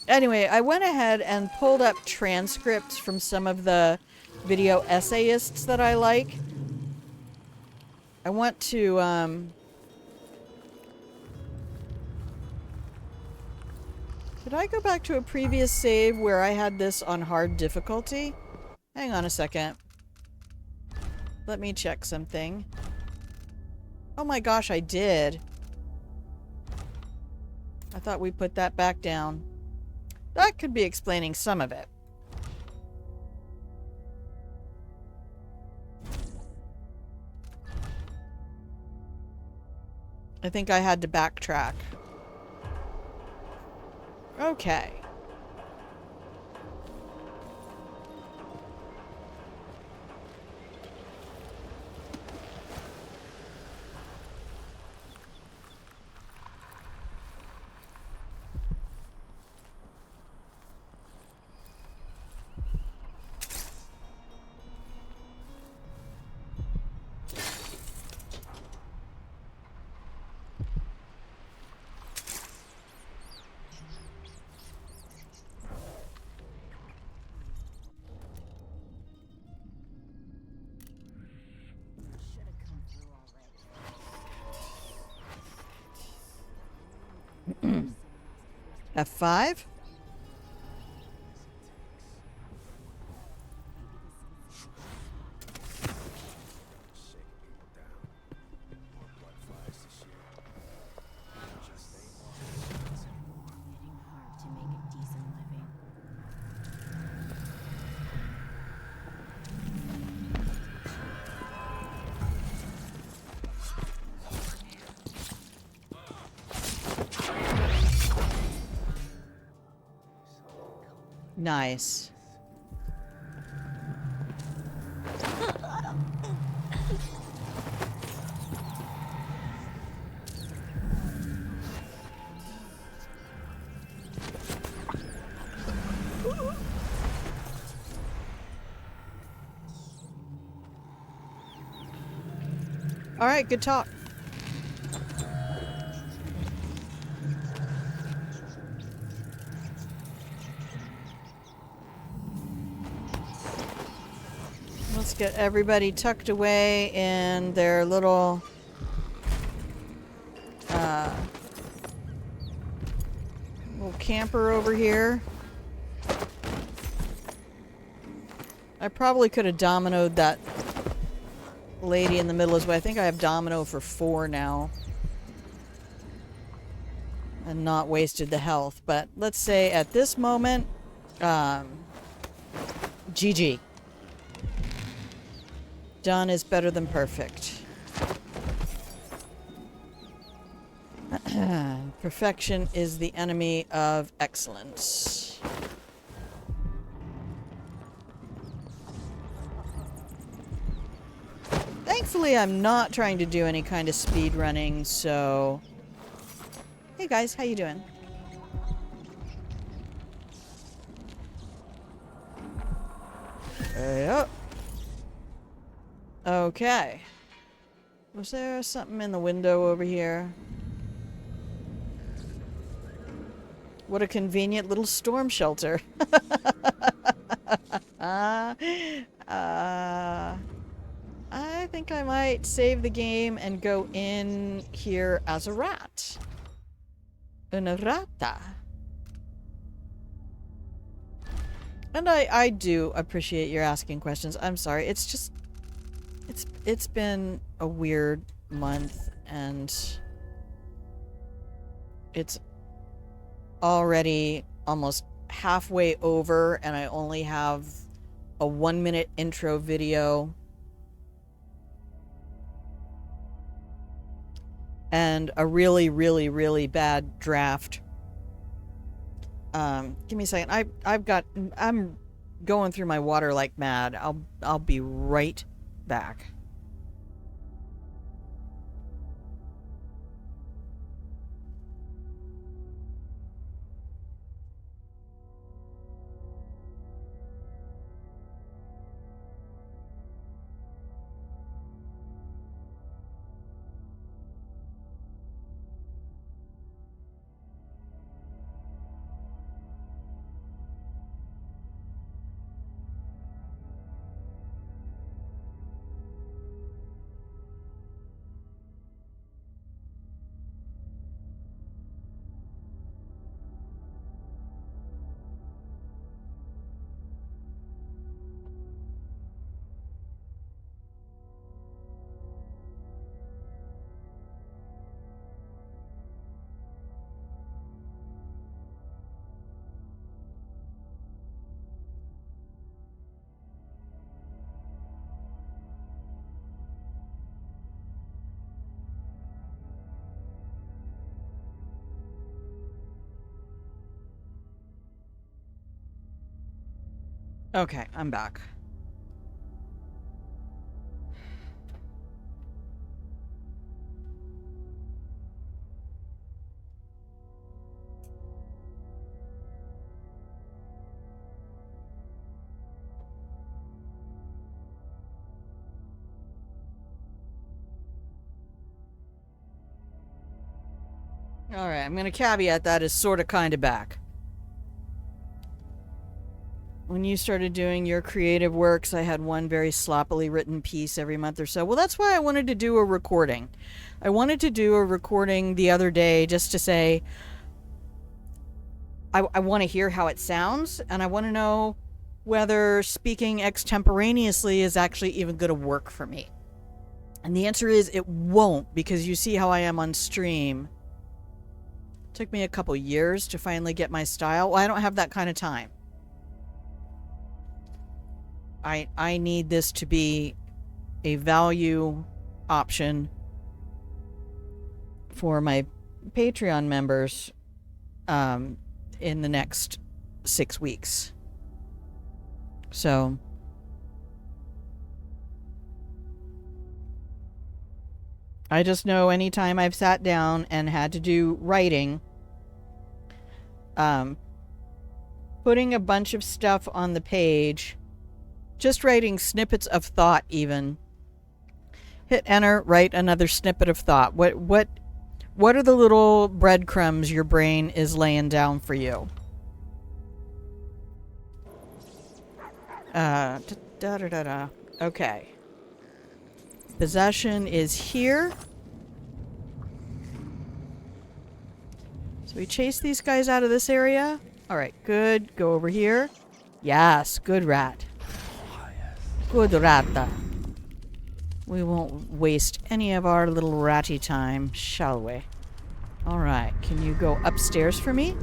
Anyway, I went ahead and pulled up transcripts from some of the video essayists that I like. I want to, did I go back to a previous save where I had this on hard difficulty? Hang on a second. Let me check something. Oh my gosh, I did. I thought we put that back down. That could be explaining some of it. I think I had to backtrack. Okay. F5? Knitting hard to make a decent living. Nice. All right, good talk. Let's get everybody tucked away in their little little camper over here. I probably could have dominoed that lady in the middle as well. I think I have domino for 4 now. And not wasted the health. But let's say at this moment, GG. Done is better than perfect. Perfection is the enemy of excellence. Thankfully, I'm not trying to do any kind of speed running, so... Hey guys, how you doing? Yep. Okay. Was there something in the window over here? What a convenient little storm shelter. I think I might save the game and go in here as a rat. Una rata. And I do appreciate your asking questions. I'm sorry. It's just... It's been a weird month, and it's already almost halfway over, and I only have a 1-minute intro video and a really, really, really bad draft. Give me a second. I'm going through my water like mad. I'll be right back. Okay, I'm back. Alright, I'm gonna caveat that as sorta kinda back. When you started doing your creative works, I had one very sloppily written piece every month or so. Well, that's why I wanted to do a recording. I wanted to do a recording the other day just to say, I want to hear how it sounds, and I want to know whether speaking extemporaneously is actually even going to work for me. And the answer is it won't, because you see how I am on stream. It took me a couple years to finally get my style. Well, I don't have that kind of time. I need this to be a value option for my Patreon members in the next 6 weeks. So I just know anytime I've sat down and had to do writing, putting a bunch of stuff on the page, just writing snippets of thought even. Hit enter, write another snippet of thought. What are the little breadcrumbs your brain is laying down for you? Okay. Possession is here. So we chase these guys out of this area. Alright, good. Go over here. Yes, good rat. Good rat. We won't waste any of our little ratty time, shall we? Alright, can you go upstairs for me?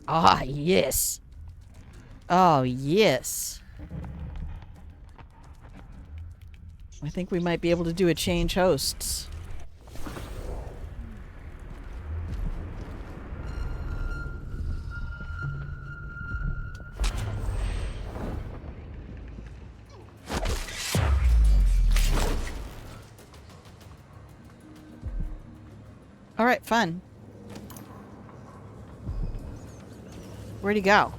Ah, yes. Oh, yes. I think we might be able to do a change hosts. All right, fun. Where'd he go?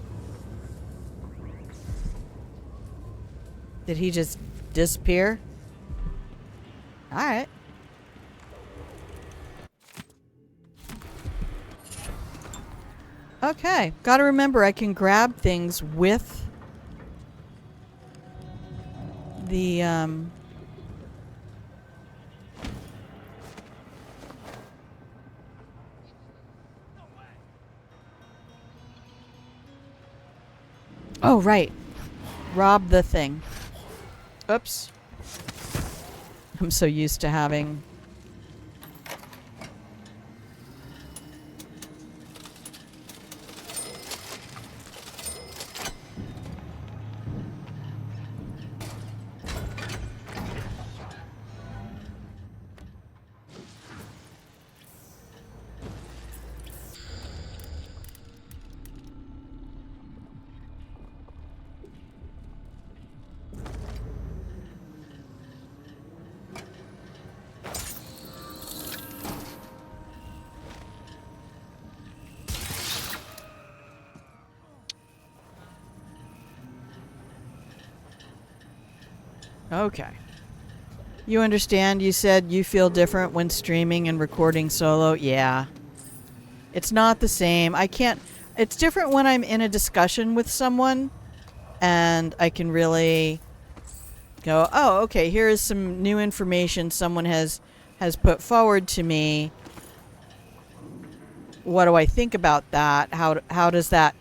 Did he just disappear? All right. Okay, gotta remember I can grab things with the oh, right. Rob the thing. Oops. I'm so used to having... Okay. You understand? You said you feel different when streaming and recording solo. Yeah. It's not the same. I can't... It's different when I'm in a discussion with someone and I can really go, oh, okay, here is some new information someone has put forward to me. What do I think about that? How does that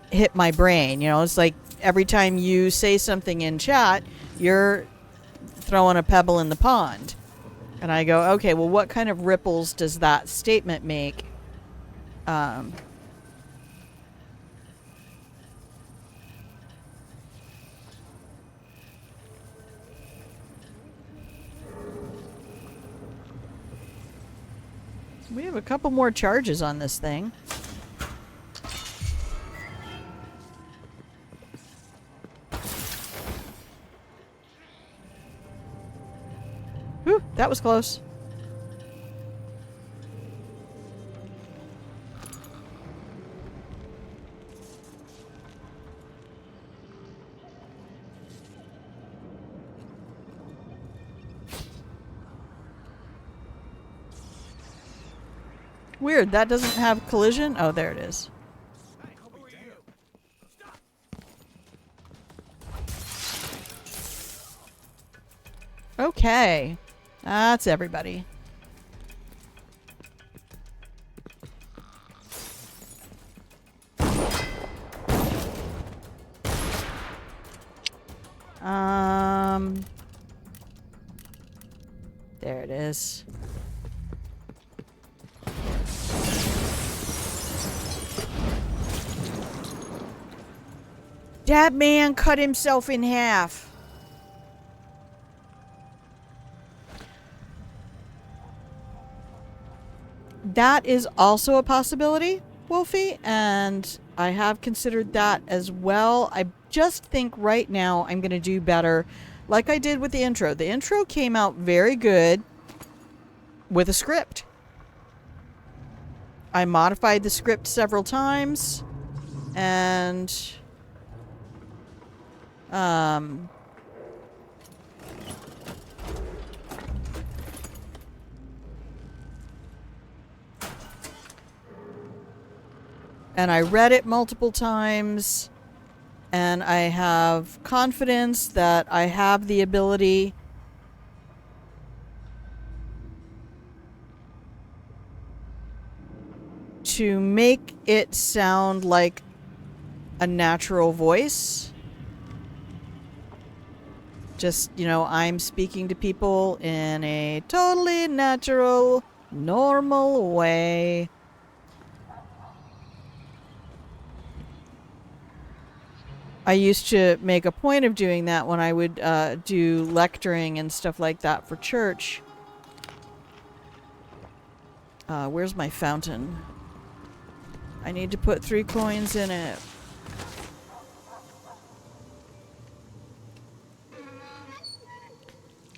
hit my brain? You know, it's like every time you say something in chat, you're throwing a pebble in the pond. And I go, okay, well, what kind of ripples does that statement make? We have a couple more charges on this thing. Whew, that was close. Weird, that doesn't have collision? Oh, there it is. Okay. That's everybody. There it is. That man cut himself in half. That is also a possibility, Wolfie, and I have considered that as well. I just think right now I'm going to do better like I did with the intro. The intro came out very good with a script. I modified the script several times, and I read it multiple times, and I have confidence that I have the ability to make it sound like a natural voice. Just, you know, I'm speaking to people in a totally natural, normal way. I used to make a point of doing that when I would do lecturing and stuff like that for church. Where's my fountain? I need to put 3 coins in it.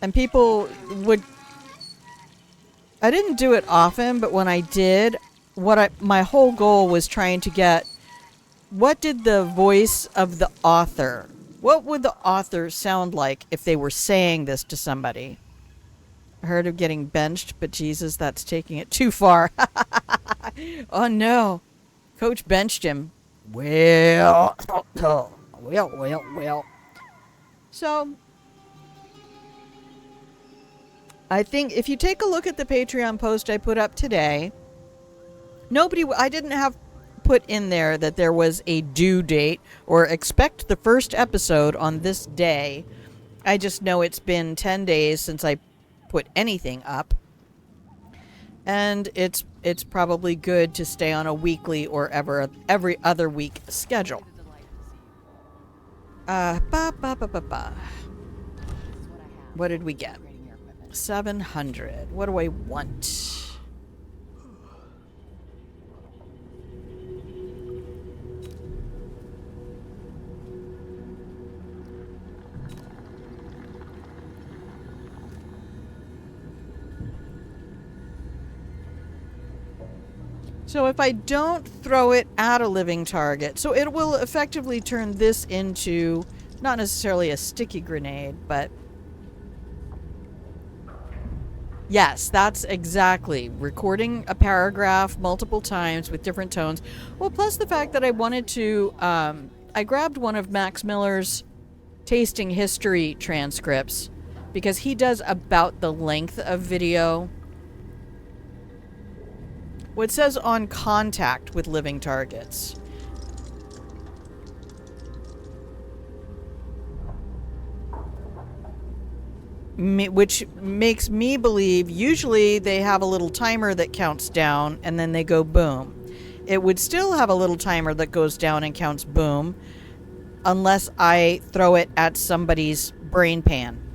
And people would... I didn't do it often, but when I did, my whole goal was trying to get... What did the voice of the author... What would the author sound like if they were saying this to somebody? I heard of getting benched, but Jesus, that's taking it too far. Oh no. Coach benched him. Well. So... I think if you take a look at the Patreon post I put up today, I didn't have put in there that there was a due date or expect the first episode on this day. I just know it's been 10 days since I put anything up. And it's probably good to stay on a weekly or every other week schedule. What did we get? 700. What do I want? So if I don't throw it at a living target, so it will effectively turn this into not necessarily a sticky grenade, but yes, that's exactly. Recording a paragraph multiple times with different tones. Well, plus the fact that I wanted to... I grabbed one of Max Miller's tasting history transcripts because he does about the length of video. What it says on contact with living targets. Which makes me believe usually they have a little timer that counts down and then they go boom. It would still have a little timer that goes down and counts boom unless I throw it at somebody's brain pan.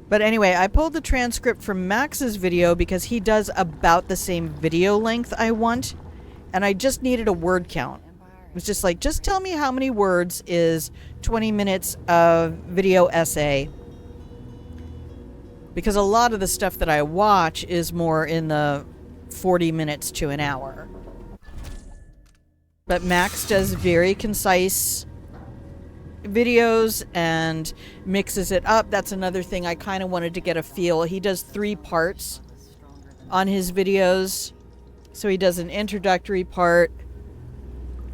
But anyway, I pulled the transcript from Max's video because he does about the same video length I want, and I just needed a word count. It was just like, just tell me how many words is 20 minutes of video essay. Because a lot of the stuff that I watch is more in the 40 minutes to an hour. But Max does very concise videos and mixes it up. That's another thing I kind of wanted to get a feel. He does 3 parts on his videos. So he does an introductory part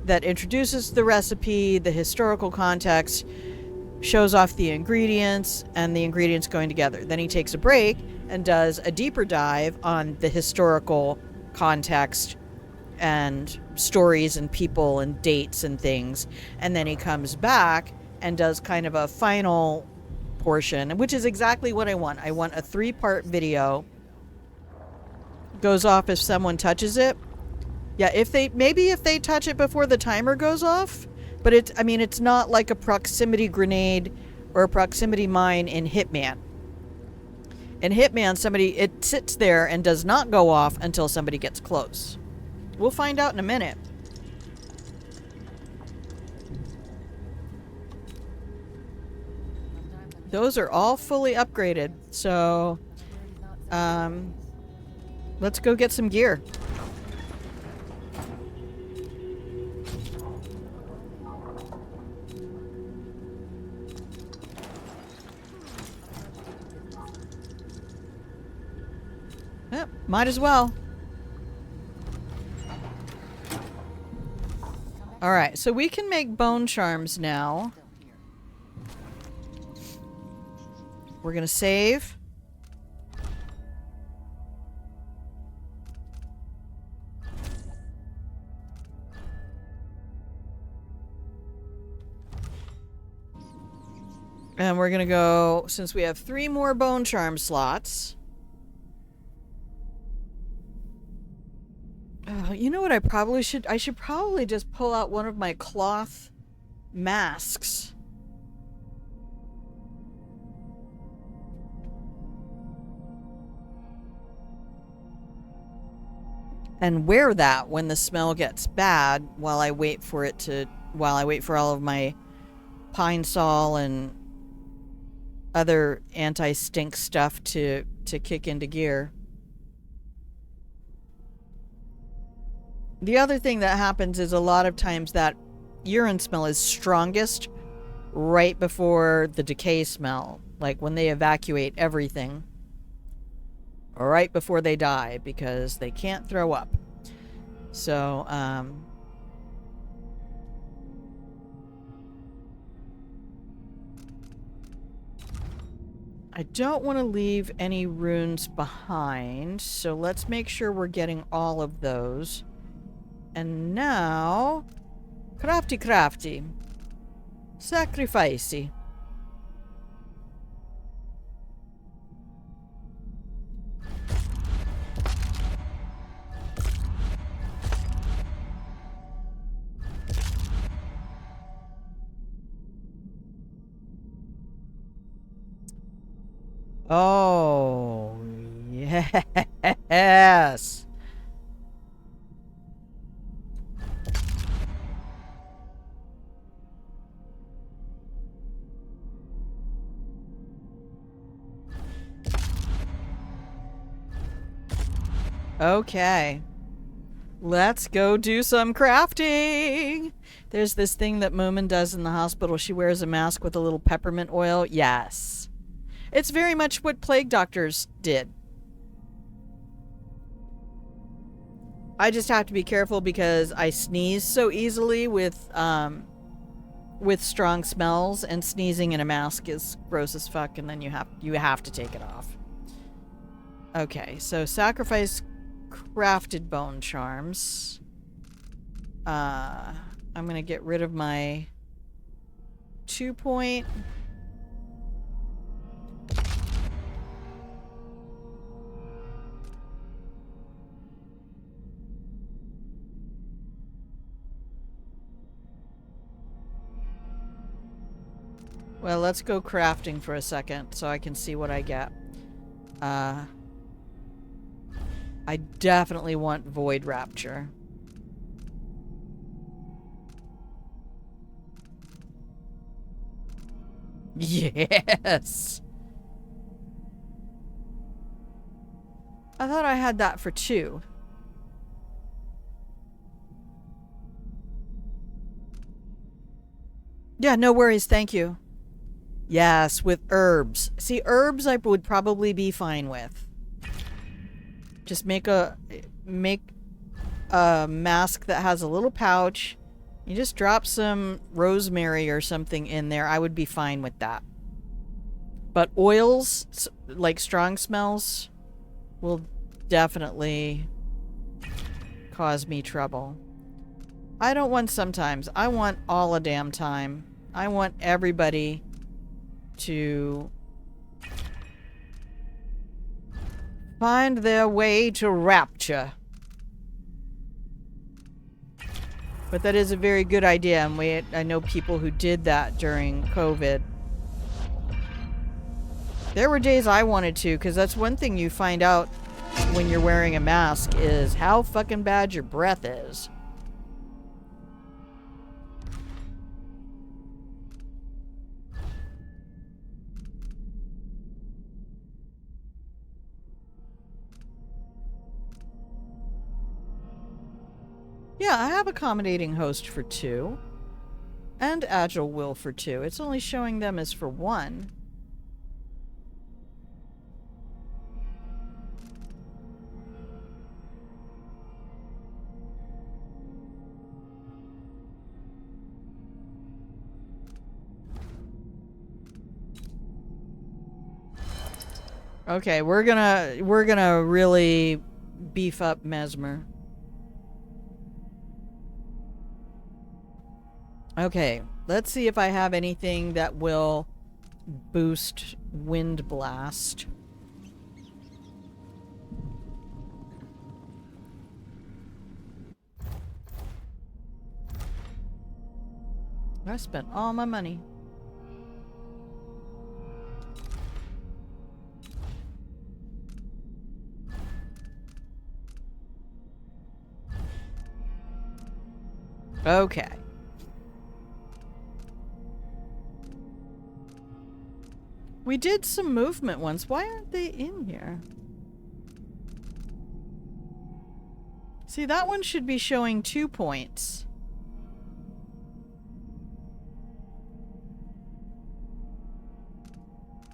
that introduces the recipe, the historical context, shows off the ingredients, and the ingredients going together. Then he takes a break and does a deeper dive on the historical context and stories and people and dates and things. And then he comes back and does kind of a final portion, which is exactly what I want. I want a 3-part video. Goes off if someone touches it. Yeah, if they touch it before the timer goes off, but it's not like a proximity grenade or a proximity mine in Hitman. In Hitman, it sits there and does not go off until somebody gets close. We'll find out in a minute. Those are all fully upgraded, so let's go get some gear. Yep, might as well. Alright, so we can make bone charms now. We're gonna save. And we're gonna go, since we have 3 more bone charm slots. Oh, you know what I should probably just pull out one of my cloth masks. And wear that when the smell gets bad while I wait for all of my pine sol and other anti-stink stuff to kick into gear. The other thing that happens is a lot of times that urine smell is strongest right before the decay smell, like when they evacuate everything, or right before they die because they can't throw up. So, I don't want to leave any runes behind, so let's make sure we're getting all of those. And now, crafty. Sacrificey. Oh, yes. Okay. Let's go do some crafting. There's this thing that Moomin does in the hospital. She wears a mask with a little peppermint oil. Yes. It's very much what plague doctors did. I just have to be careful because I sneeze so easily with strong smells, and sneezing in a mask is gross as fuck, and then you have to take it off. Okay, so sacrifice crafted bone charms. I'm gonna get rid of my 2-point. Well, let's go crafting for a second so I can see what I get. I definitely want Void Rapture. Yes! I thought I had that for 2. Yeah, no worries, thank you. Yes, with herbs. See, herbs I would probably be fine with. Just make a mask that has a little pouch. You just drop some rosemary or something in there. I would be fine with that. But oils, like strong smells, will definitely cause me trouble. I don't want sometimes. I want all a damn time. I want everybody to find their way to rapture. But that is a very good idea, and I know people who did that during COVID. There were days I wanted to, because that's one thing you find out when you're wearing a mask is how fucking bad your breath is. Yeah, I have accommodating host for 2. And agile will for 2. It's only showing them as for 1. Okay, we're gonna really beef up Mesmer. Okay, let's see if I have anything that will boost Wind Blast. I spent all my money. Okay. We did some movement once. Why aren't they in here? See, that one should be showing 2 points.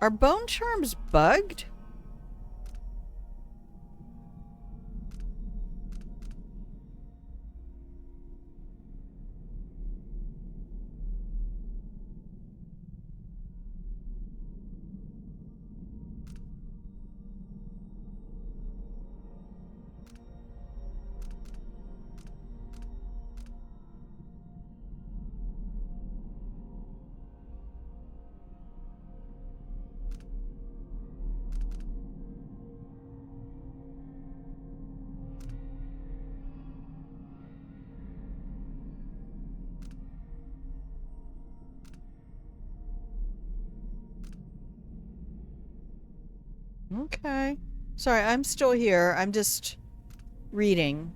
Are bone charms bugged? Okay. Sorry, I'm still here. I'm just reading.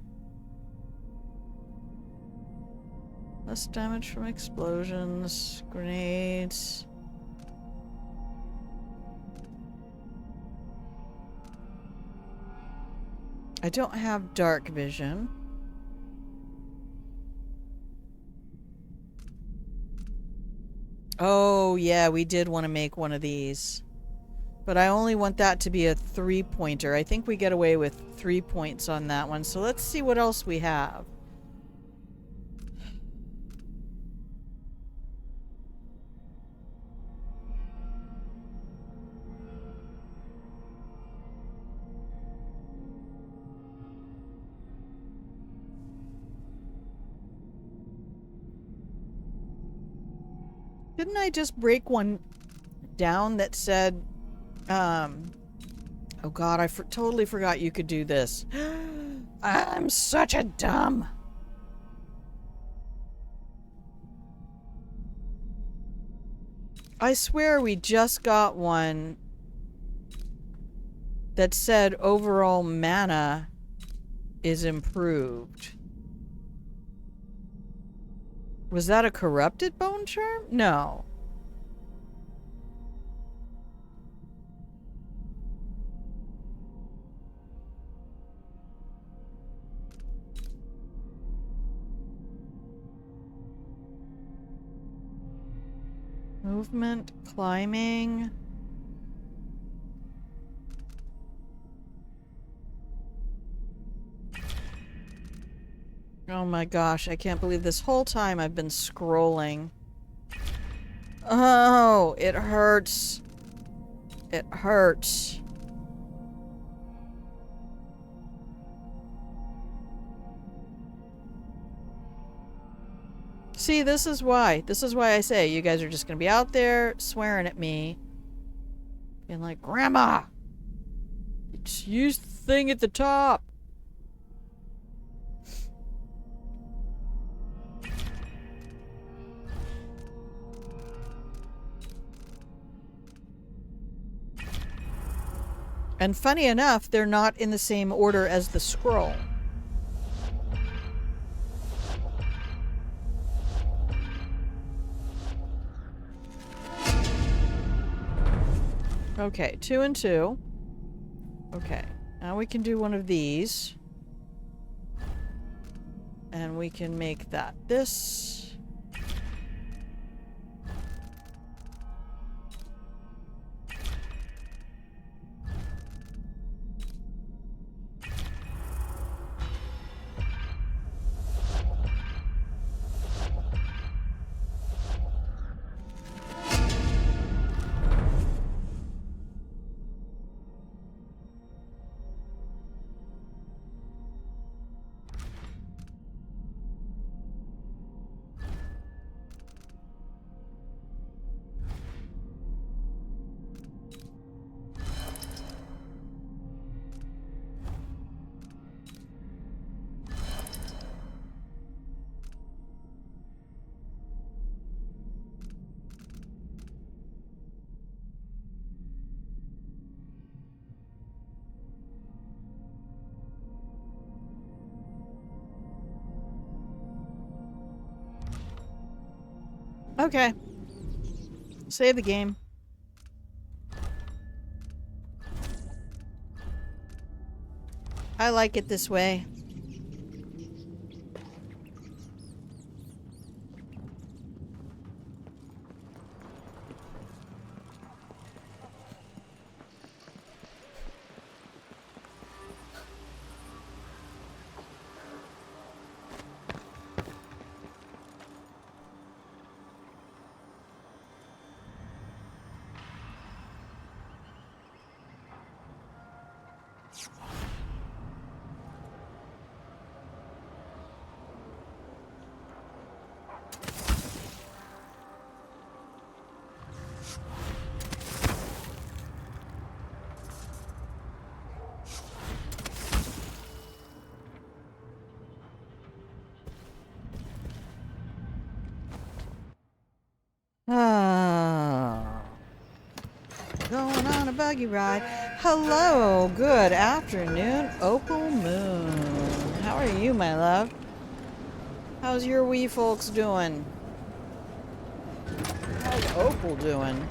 Less damage from explosions, grenades. I don't have dark vision. Oh, yeah, we did want to make one of these. But I only want that to be a 3-pointer. I think we get away with 3 points on that one. So let's see what else we have. Didn't I just break one down that said, oh god, I totally forgot you could do this. I'm such a dumb. I swear we just got one that said overall mana is improved. Was that a corrupted bone charm? No. Movement, climbing. Oh my gosh, I can't believe this whole time I've been scrolling. Oh, it hurts. It hurts. See, this is why. This is why I say you guys are just going to be out there swearing at me. Being like, Grandma! Just use the thing at the top. And funny enough, they're not in the same order as the scroll. Okay, 2 and 2. Okay, now we can do one of these. And we can make that this. Okay. Save the game. I like it this way. Ah. Going on a buggy ride. Hello, good afternoon, Opal Moon. How are you, my love? How's your wee folks doing? How's Opal doing?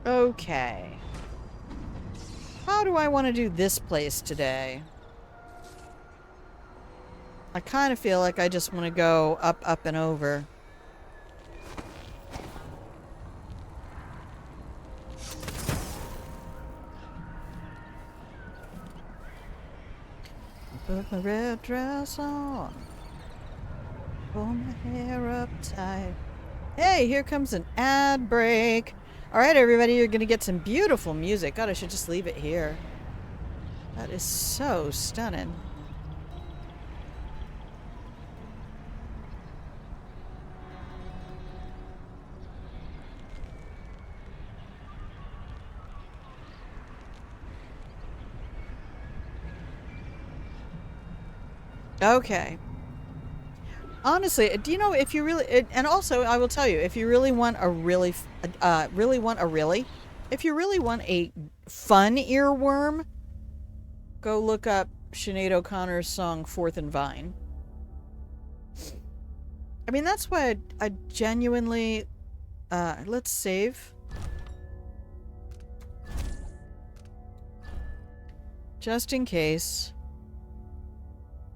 Okay. How do I want to do this place today? I kind of feel like I just want to go up, up, and over. Put my red dress on. Pull my hair up tight. Hey, here comes an ad break. Alright, everybody, you're going to get some beautiful music. God, I should just leave it here. That is so stunning. Okay. Honestly, do you know if you really, and also I will tell you, if you really want a if you really want a fun earworm, go look up Sinead O'Connor's song Fourth and Vine. I mean, that's why I genuinely, let's save. Just in case.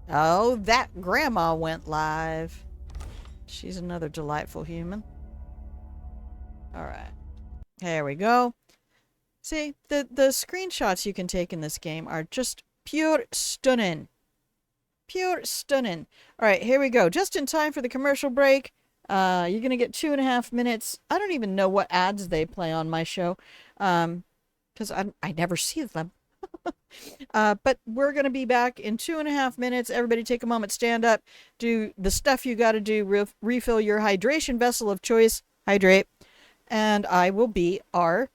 Oh, that grandma went live. She's another delightful human. Alright. There we go. See, the screenshots you can take in this game are just pure stunning. Pure stunning. Alright, here we go. Just in time for the commercial break. You're going to get 2.5 minutes. I don't even know what ads they play on my show because I never see them. But we're going to be back in 2.5 minutes. Everybody take a moment, stand up, do the stuff you got to do, refill your hydration vessel of choice, hydrate, and I will be RB.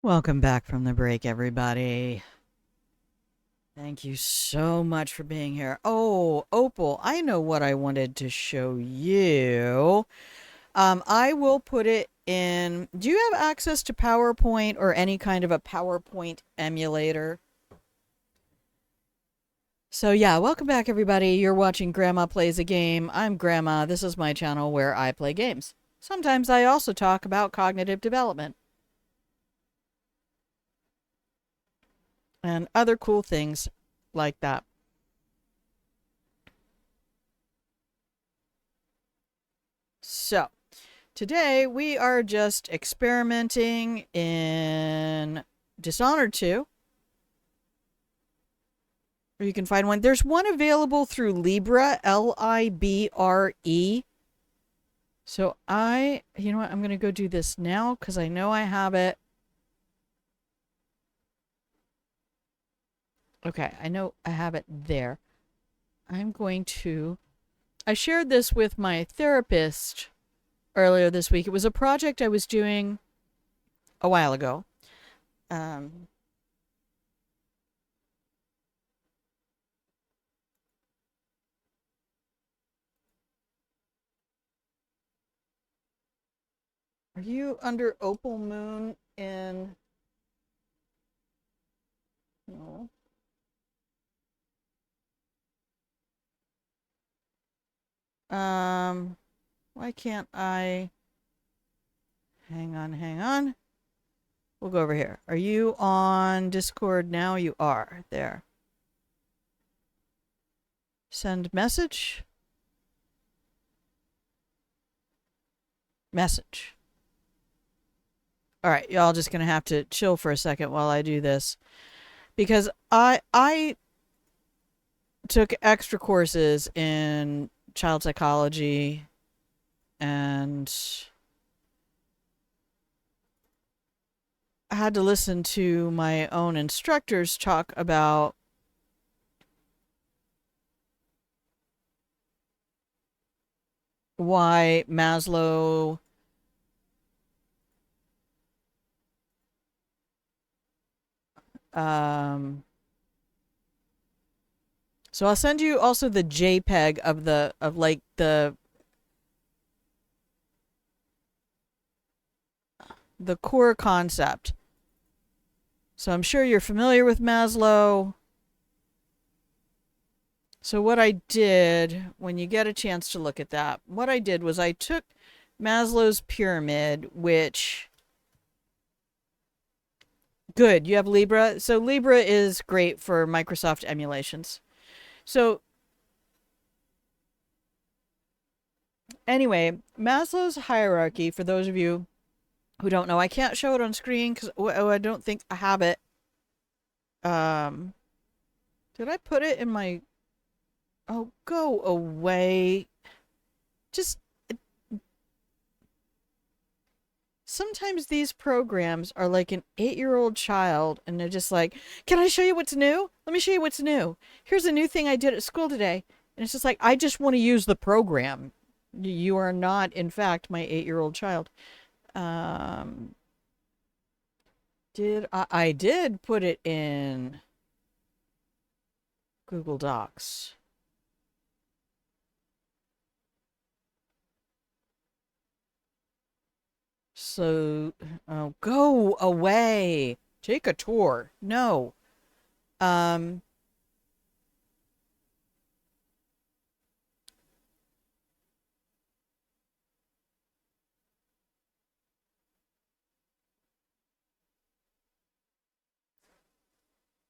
Welcome back from the break, everybody. Thank you so much for being here. Oh, Opal, I know what I wanted to show you. I will put it in. Do you have access to PowerPoint or any kind of a PowerPoint emulator? So yeah, welcome back, everybody. You're watching Grandma Plays a Game. I'm Grandma. This is my channel where I play games. Sometimes I also talk about cognitive development and other cool things like that. So, today we are just experimenting in Dishonored 2. Or you can find one. There's one available through Libre, Libre. So you know what, I'm going to go do this now because I know I have it. Okay, I know I have it there. I shared this with my therapist earlier this week. It was a project I was doing a while ago. Are you under Opal Moon in... No. Why can't I? Hang on. We'll go over here. Are you on Discord now? You are. There. Send message. Message. All right, y'all just gonna have to chill for a second while I do this, because I took extra courses in child psychology and I had to listen to my own instructors talk about why Maslow so I'll send you also the JPEG of like the core concept. So I'm sure you're familiar with Maslow. So what I did, when you get a chance to look at that, what I did was I took Maslow's pyramid, which... Good, you have Libra. So Libra is great for Microsoft emulations. So anyway, Maslow's hierarchy, for those of you who don't know, I can't show it on screen because I don't think I have it. Did I put it in my... Oh, go away. Just... Sometimes these programs are like an 8-year-old child and they're just like, can I show you what's new? Let me show you what's new. Here's a new thing I did at school today. And it's just like, I just want to use the program. You are not, in fact, my 8-year-old child. I did put it in Google Docs. So, oh, go away. Take a tour. No. I'm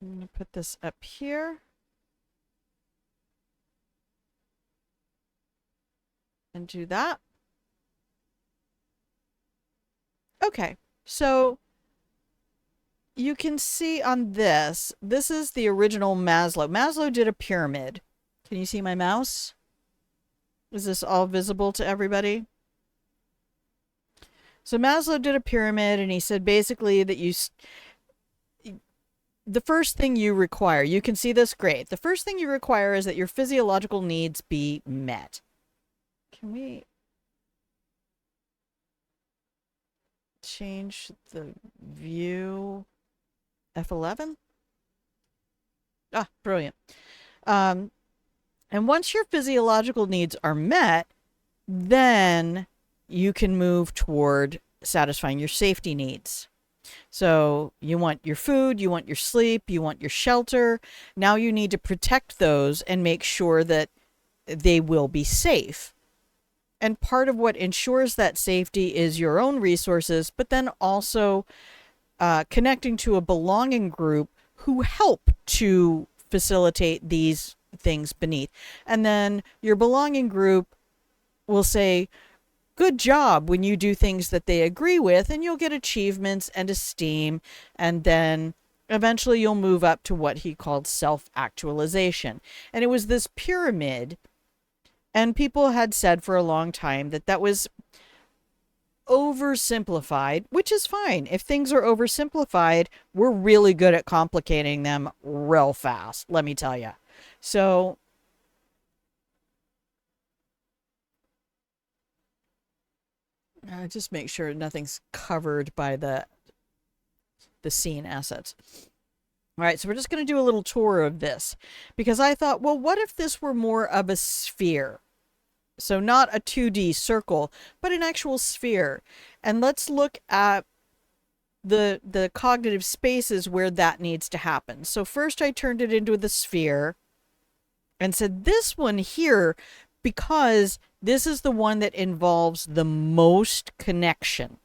going to put this up here. And do that. Okay, so you can see on this is the original Maslow. Maslow did a pyramid. Can you see my mouse? Is this all visible to everybody? So Maslow did a pyramid and he said basically that the first thing you require, you can see this great. The first thing you require is that your physiological needs be met. Can we change the view? F11? Ah, brilliant. And once your physiological needs are met, then you can move toward satisfying your safety needs. So you want your food, you want your sleep, you want your shelter. Now you need to protect those and make sure that they will be safe. And part of what ensures that safety is your own resources, but then also connecting to a belonging group who help to facilitate these things beneath. And then your belonging group will say, good job when you do things that they agree with, and you'll get achievements and esteem. And then eventually you'll move up to what he called self-actualization. And it was this pyramid. And people had said for a long time that that was oversimplified, which is fine. If things are oversimplified, we're really good at complicating them real fast, let me tell you. So just make sure nothing's covered by the scene assets. All right, so we're just going to do a little tour of this because I thought, well, what if this were more of a sphere? So not a 2D circle, but an actual sphere. And let's look at the cognitive spaces where that needs to happen. So first I turned it into the sphere and said this one here, because This is the one that involves the most connection.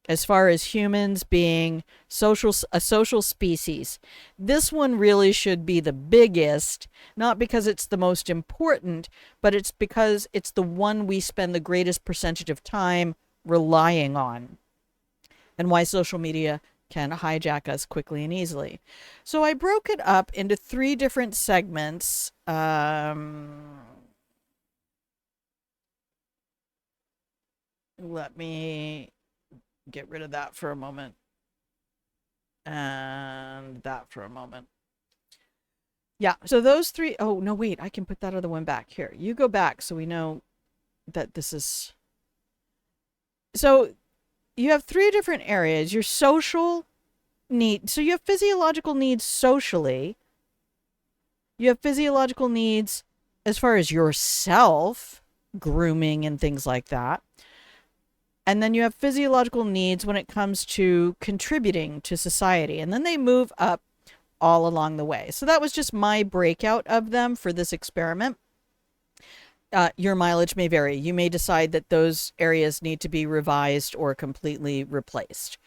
As far as humans being a social species, this one really should be the biggest, not because it's the most important, but it's because it's the one we spend the greatest percentage of time relying on, and why social media can hijack us quickly and easily. So I broke it up into 3 different segments. Let me get rid of that for a moment. And that for a moment. Yeah, so those 3. Oh, no, wait, I can put that other one back. Here, you go back so we know that this is. So you have 3 different areas. Your social need. So you have physiological needs socially. You have physiological needs as far as yourself, grooming and things like that. And then you have physiological needs when it comes to contributing to society. And then they move up all along the way. So that was just my breakout of them for this experiment. Your mileage may vary. You may decide that those areas need to be revised or completely replaced.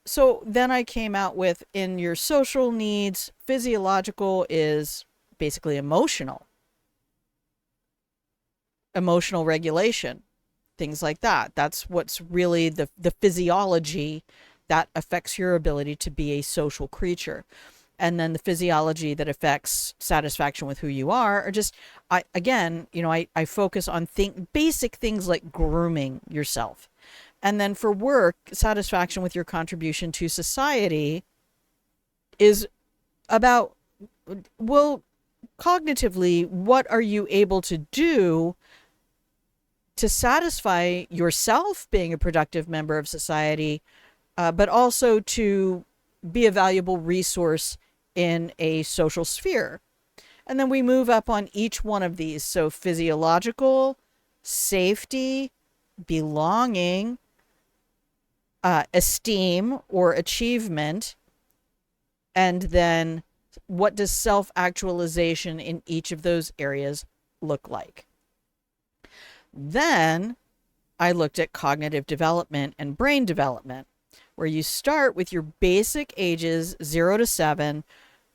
So then I came out with, in your social needs, physiological is basically emotional regulation, things like that. That's what's really the physiology that affects your ability to be a social creature. And then the physiology that affects satisfaction with who you are just, I focus on basic things like grooming yourself. And then for work, satisfaction with your contribution to society is about, well, cognitively, what are you able to do to satisfy yourself being a productive member of society, but also to be a valuable resource in a social sphere. And then we move up on each one of these. So physiological, safety, belonging, esteem or achievement, and then what does self-actualization in each of those areas look like? Then I looked at cognitive development and brain development, where you start with your basic ages 0 to 7,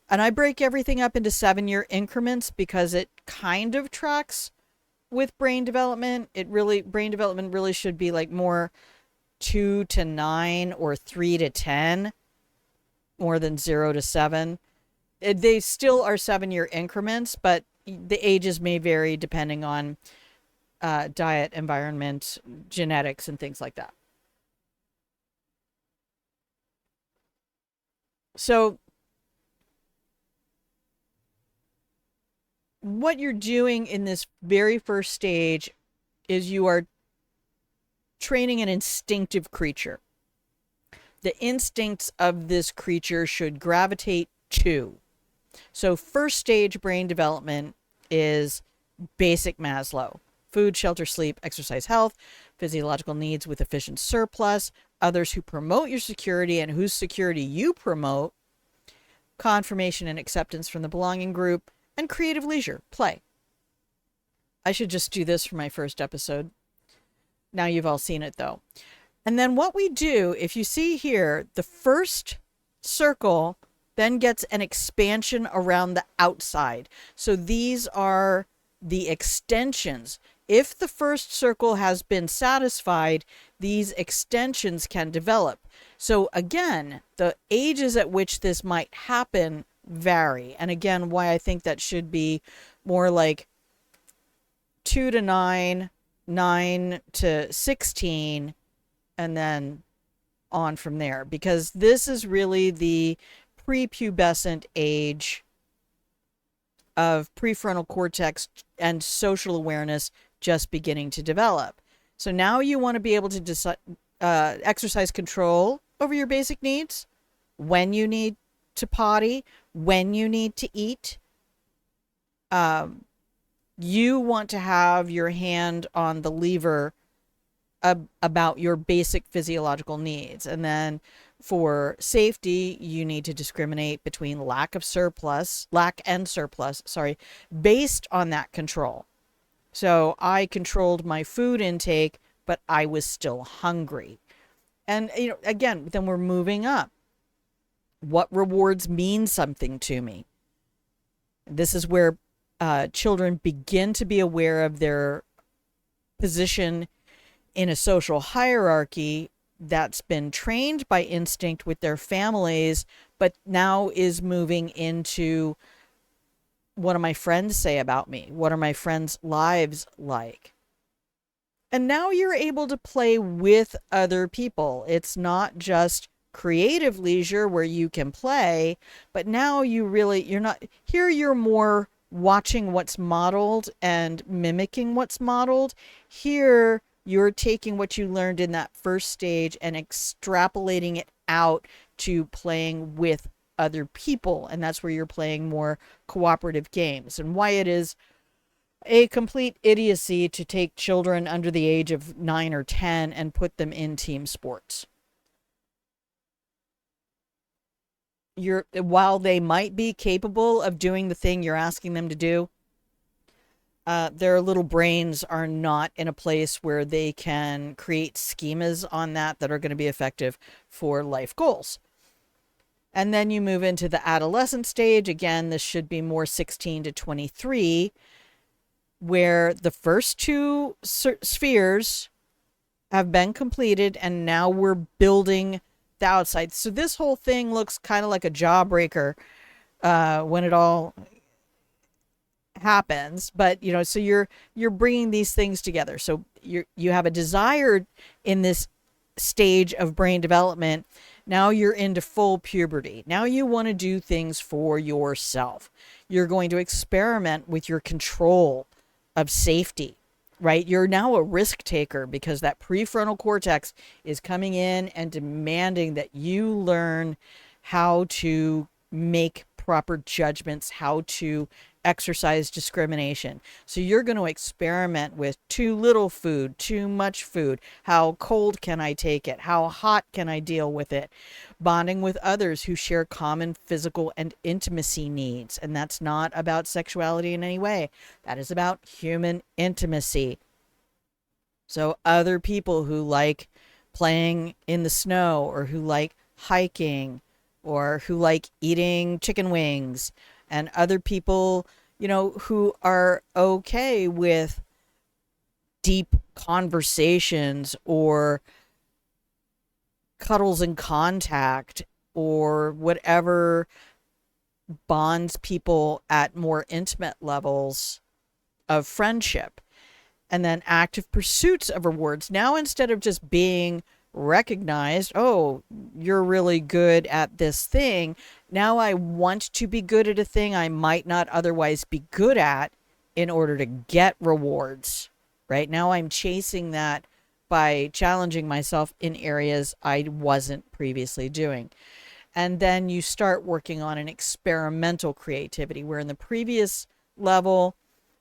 and I break everything up into 7-year increments because it kind of tracks with brain development. Brain development really should be like more 2 to 9 or 3 to 10, more than 0 to 7. They still are 7-year increments, but the ages may vary depending on diet, environment, genetics, and things like that. So what you're doing in this very first stage is you are training an instinctive creature. The instincts of this creature should gravitate to. So first stage brain development is basic Maslow: food, shelter, sleep, exercise, health, physiological needs with efficient surplus, others who promote your security and whose security you promote, confirmation and acceptance from the belonging group, and creative leisure, play. I should just do this for my first episode. Now you've all seen it though. And then what we do, if you see here, the first circle then gets an expansion around the outside. So these are the extensions. If the first circle has been satisfied, these extensions can develop. So again, the ages at which this might happen vary. And again, why I think that should be more like 2 to 9, 9 to 16, and then on from there. Because this is really the prepubescent age of prefrontal cortex and social awareness just beginning to develop. So now you want to be able to exercise control over your basic needs, when you need to potty, when you need to eat. You want to have your hand on the lever about your basic physiological needs. And then for safety, you need to discriminate between lack and surplus, sorry, based on that control. So I controlled my food intake, but I was still hungry. And, again, then we're moving up. What rewards mean something to me? This is where children begin to be aware of their position in a social hierarchy that's been trained by instinct with their families, but now is moving into, what do my friends say about me? What are my friends' lives like? And now you're able to play with other people. It's not just creative leisure where you can play, but now you're not, here you're more watching what's modeled and mimicking what's modeled. Here you're taking what you learned in that first stage and extrapolating it out to playing with other people. And that's where you're playing more cooperative games, and why it is a complete idiocy to take children under the age of 9 or 10 and put them in team sports. While they might be capable of doing the thing you're asking them to do, their little brains are not in a place where they can create schemas on that are going to be effective for life goals. And then you move into the adolescent stage. Again, this should be more 16 to 23, where the first two spheres have been completed, and now we're building the outside. So this whole thing looks kind of like a jawbreaker when it all happens. But so you're bringing these things together. So you have a desire in this stage of brain development. Now you're into full puberty. Now you want to do things for yourself. You're going to experiment with your control of safety, right? You're now a risk taker because that prefrontal cortex is coming in and demanding that you learn how to make proper judgments, how to exercise discrimination. So you're going to experiment with too little food, too much food. How cold can I take it? How hot can I deal with it? Bonding with others who share common physical and intimacy needs. And that's not about sexuality in any way. That is about human intimacy. So other people who like playing in the snow, or who like hiking, or who like eating chicken wings, and other people, who are okay with deep conversations, or cuddles and contact, or whatever bonds people at more intimate levels of friendship. And then active pursuits of rewards. Now, instead of just being recognized, oh, you're really good at this thing, now I want to be good at a thing I might not otherwise be good at in order to get rewards. Right now I'm chasing that by challenging myself in areas I wasn't previously doing. And then you start working on an experimental creativity, where in the previous level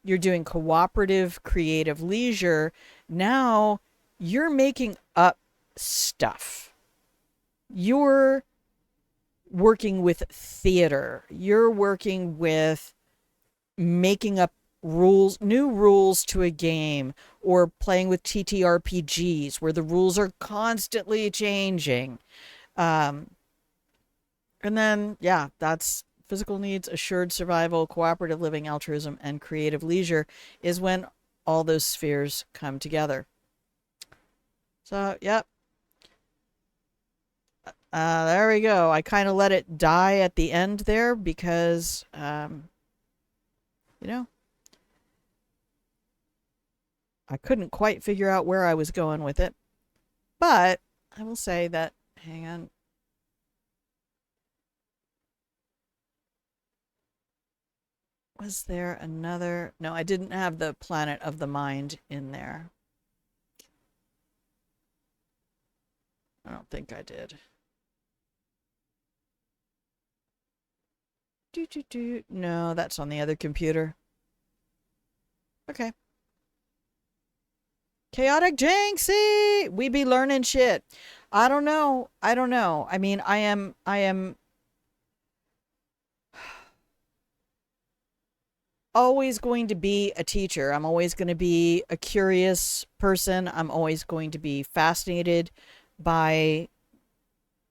you're doing cooperative creative leisure. Now you're making up stuff. You're working with theater. You're working with making up rules, new rules to a game, or playing with TTRPGs where the rules are constantly changing. And then, yeah, that's physical needs, assured survival, cooperative living, altruism, and creative leisure is when all those spheres come together. So, yep. There we go. I kind of let it die at the end there because, I couldn't quite figure out where I was going with it. But I will say that, hang on. Was there another? No, I didn't have the planet of the mind in there. I don't think I did. No, that's on the other computer. Okay. Chaotic Jinxie! We be learning shit. I don't know. I don't know. I mean, I am always going to be a teacher. I'm always going to be a curious person. I'm always going to be fascinated by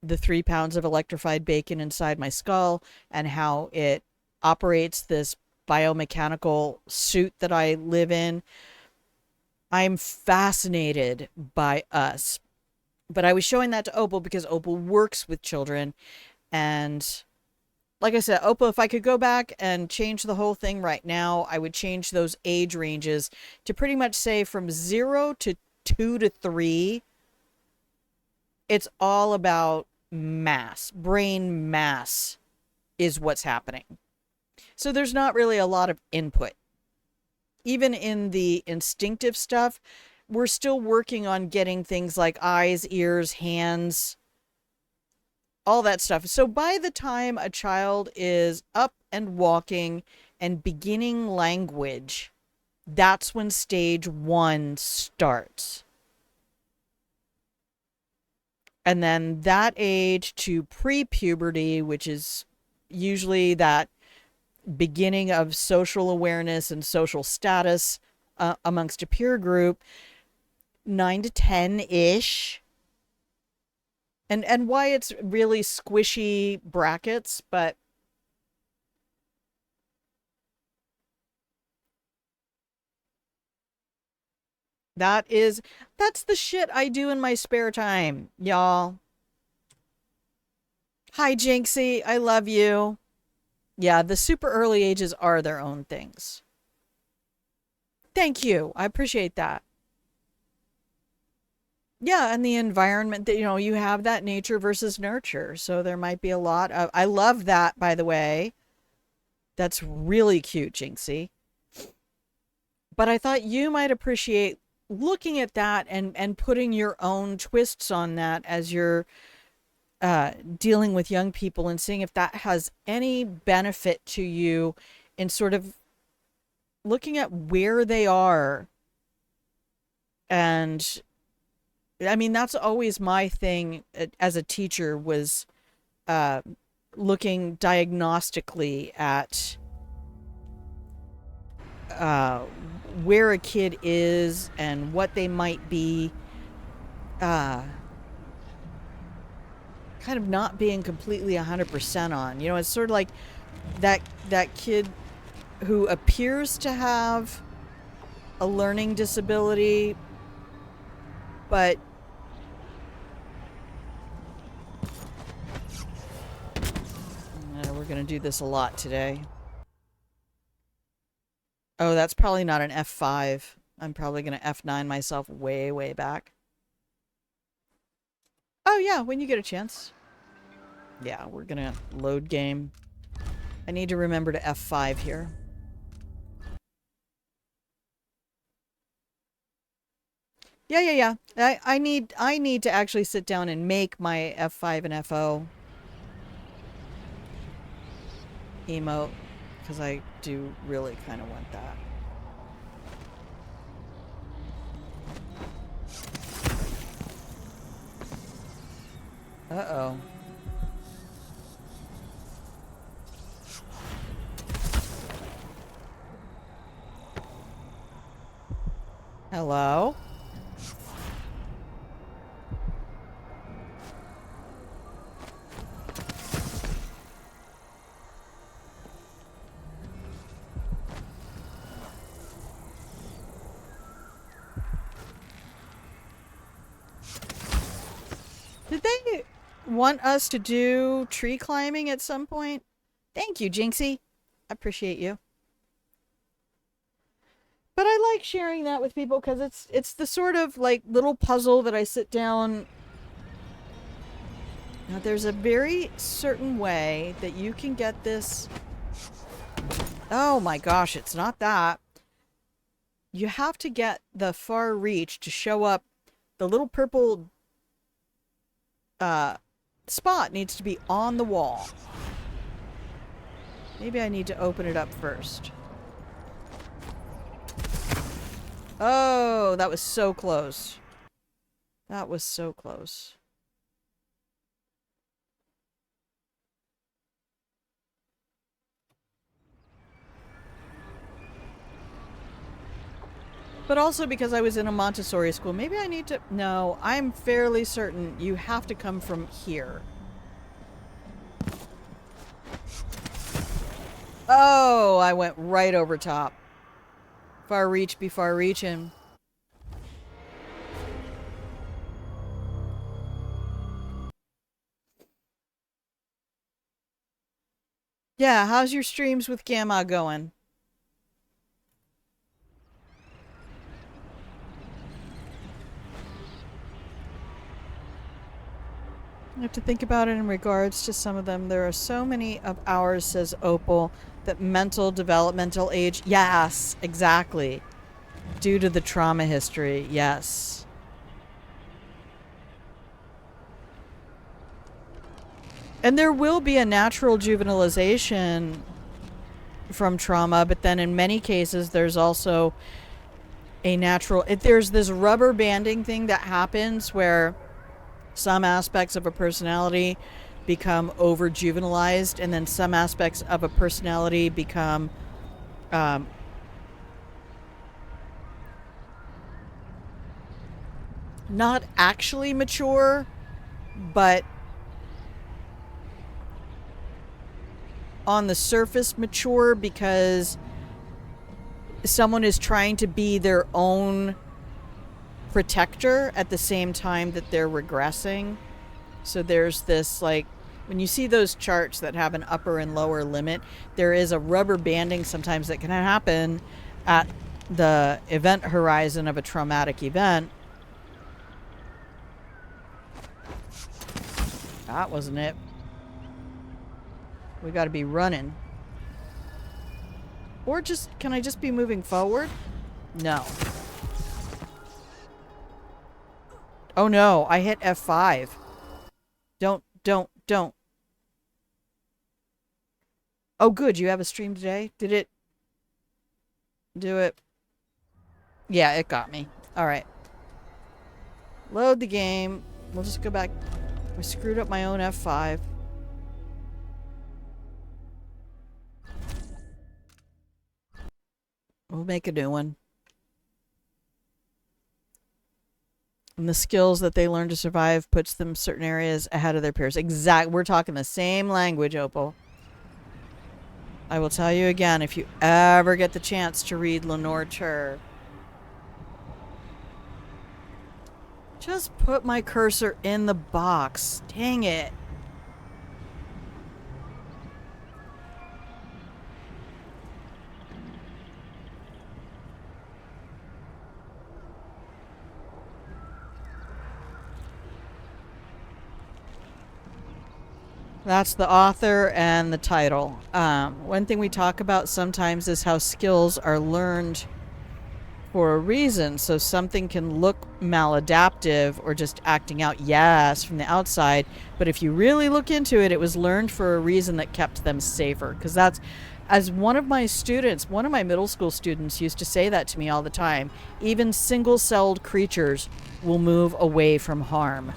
the 3 pounds of electrified bacon inside my skull and how it operates this biomechanical suit that I live in. I'm fascinated by us. But I was showing that to Opal because Opal works with children. And like I said, Opal, if I could go back and change the whole thing right now, I would change those age ranges to pretty much say from 0 to 2 to 3. It's all about mass. Brain mass is what's happening. So there's not really a lot of input. Even in the instinctive stuff, we're still working on getting things like eyes, ears, hands, all that stuff. So by the time a child is up and walking and beginning language, that's when stage 1 starts. And then that age to pre-puberty, which is usually that beginning of social awareness and social status amongst a peer group, 9 to 10-ish. And why it's really squishy brackets, but that's the shit I do in my spare time, y'all. Hi, Jinxie. I love you. Yeah, the super early ages are their own things. Thank you. I appreciate that. Yeah, and the environment that, you have that nature versus nurture. So there might be a lot of, I love that, by the way. That's really cute, Jinxie. But I thought you might appreciate looking at that and putting your own twists on that as you're dealing with young people and seeing if that has any benefit to you in sort of looking at where they are. And I mean, that's always my thing as a teacher was looking diagnostically at where a kid is and what they might be kind of not being completely 100% on. It's sort of like that kid who appears to have a learning disability, but we're going to do this a lot today. Oh, that's probably not an F5. I'm probably going to F9 myself way, way back. Oh, yeah, when you get a chance. Yeah, we're going to load game. I need to remember to F5 here. Yeah. I need to actually sit down and make my F5 and FO emote, because I do really kind of want that. Uh-oh. Hello? Did they want us to do tree climbing at some point? Thank you, Jinxie. I appreciate you. But I like sharing that with people because it's the sort of like little puzzle that I sit down. Now there's a very certain way that you can get this. Oh my gosh, it's not that. You have to get the far reach to show up. The little purple spot needs to be on the wall. Maybe I need to open it up first. Oh, that was so close. That was so close. But also because I was in a Montessori school, maybe I need to... No, I'm fairly certain you have to come from here. Oh, I went right over top. Far reach be far reaching. Yeah, how's your streams with Gamma going? I have to think about it in regards to some of them. There are so many of ours, says Opal, that mental developmental age. Yes, exactly. Due to the trauma history, yes. And there will be a natural juvenilization from trauma, but then in many cases there's also a natural... there's this rubber banding thing that happens where some aspects of a personality become over juvenilized, and then some aspects of a personality become not actually mature, but on the surface mature because someone is trying to be their own protector at the same time that they're regressing. So there's this, like, when you see those charts that have an upper and lower limit, there is a rubber banding sometimes that can happen at the event horizon of a traumatic event. That wasn't it. We got to be running. Or just, can I just be moving forward? No. Oh no, I hit F5. Don't. Oh good, you have a stream today? Did it do it? Yeah, it got me. Alright. Load the game. We'll just go back. I screwed up my own F5. We'll make a new one. And the skills that they learn to survive puts them certain areas ahead of their peers. We're talking the same language, Opal. I will tell you again, if you ever get the chance to read Lenore Tur, just put my cursor in the box. Dang it. That's the author and the title. One thing we talk about sometimes is how skills are learned for a reason. So something can look maladaptive or just acting out, yes, from the outside. But if you really look into it, it was learned for a reason that kept them safer. Because that's, as one of my students, one of my middle school students used to say that to me all the time. Even single-celled creatures will move away from harm.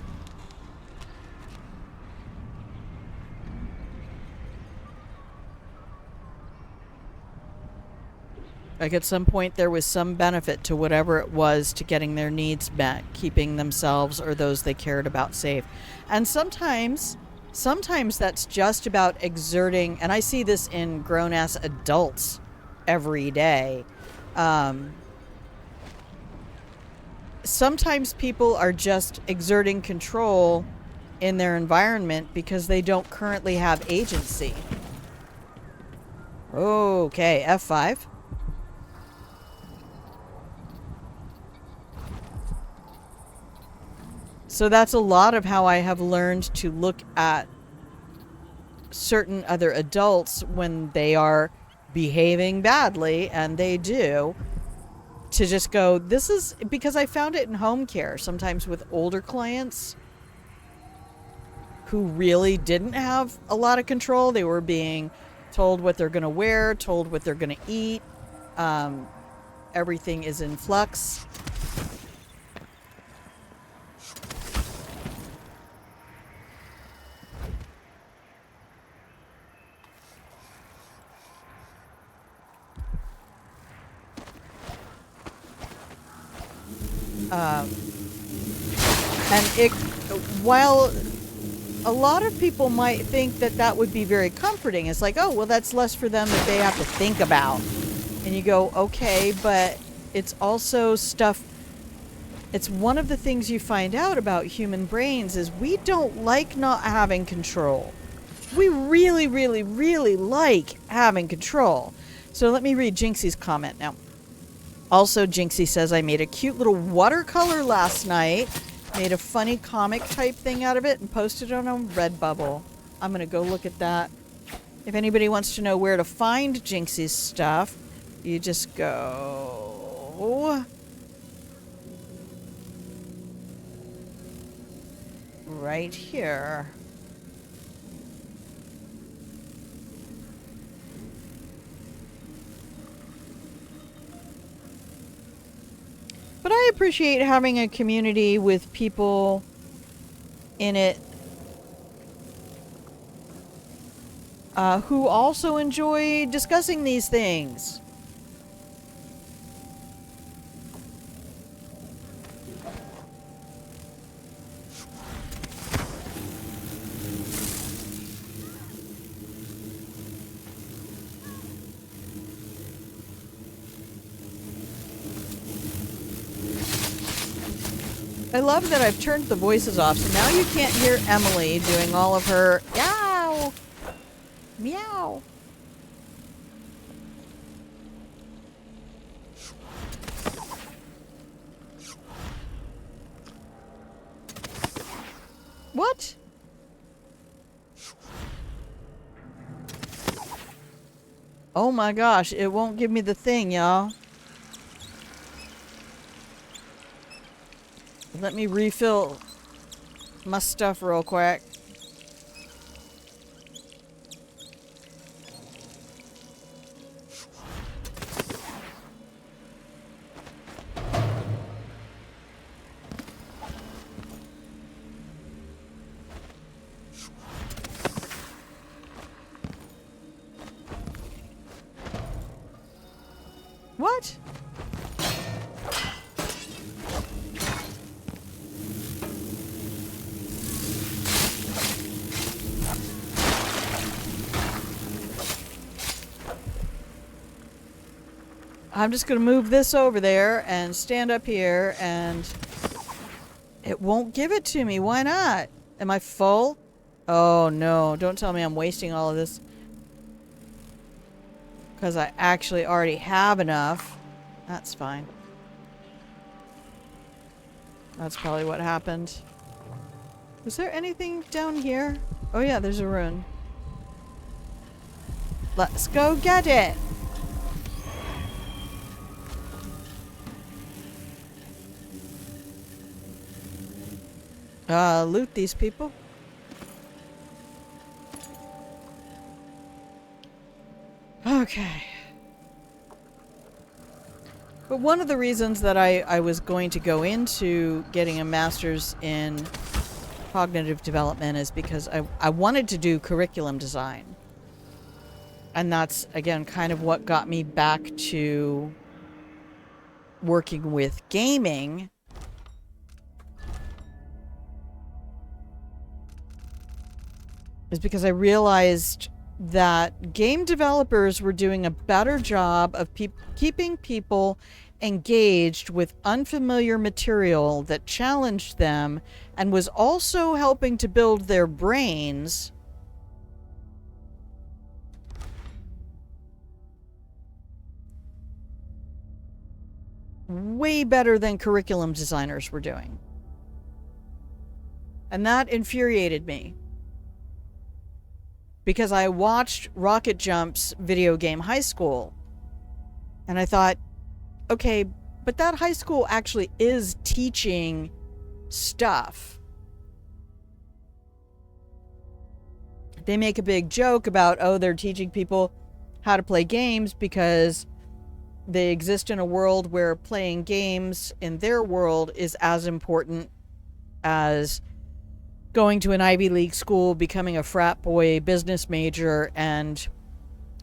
Like at some point there was some benefit to whatever it was to getting their needs met, keeping themselves or those they cared about safe. And sometimes that's just about exerting, and I see this in grown-ass adults every day. Sometimes people are just exerting control in their environment because they don't currently have agency. Okay, F5. So that's a lot of how I have learned to look at certain other adults when they are behaving badly, and they do, to just go, this is because I found it in home care, sometimes with older clients who really didn't have a lot of control. They were being told what they're going to wear, told what they're going to eat, everything is in flux. And while a lot of people might think that that would be very comforting, it's like, oh, well, that's less for them that they have to think about. And you go, okay, but it's also stuff. It's one of the things you find out about human brains is we don't like not having control. We really, really, really like having control. So let me read Jinxie's comment now. Also, Jinxie says, I made a cute little watercolor last night. Made a funny comic type thing out of it and posted it on Redbubble. I'm going to go look at that. If anybody wants to know where to find Jinxie's stuff, you just go right here. But I appreciate having a community with people in it who also enjoy discussing these things. I love that I've turned the voices off, so now you can't hear Emily doing all of her meow, meow. What? Oh my gosh, it won't give me the thing, y'all. Let me refill my stuff real quick. What? I'm just going to move this over there and stand up here, and it won't give it to me. Why not? Am I full? Oh no, don't tell me I'm wasting all of this. Because I actually already have enough. That's fine. That's probably what happened. Was there anything down here? Oh yeah, there's a rune. Let's go get it! Loot these people. Okay. But one of the reasons that I was going to go into getting a master's in cognitive development is because I wanted to do curriculum design. And that's, again, kind of what got me back to working with gaming. Is because I realized that game developers were doing a better job of keeping people engaged with unfamiliar material that challenged them and was also helping to build their brains way better than curriculum designers were doing. And that infuriated me. Because I watched Rocket Jump's video game High School. And I thought, okay, but that high school actually is teaching stuff. They make a big joke about, oh, they're teaching people how to play games because they exist in a world where playing games in their world is as important as going to an Ivy League school, becoming a frat boy business major, and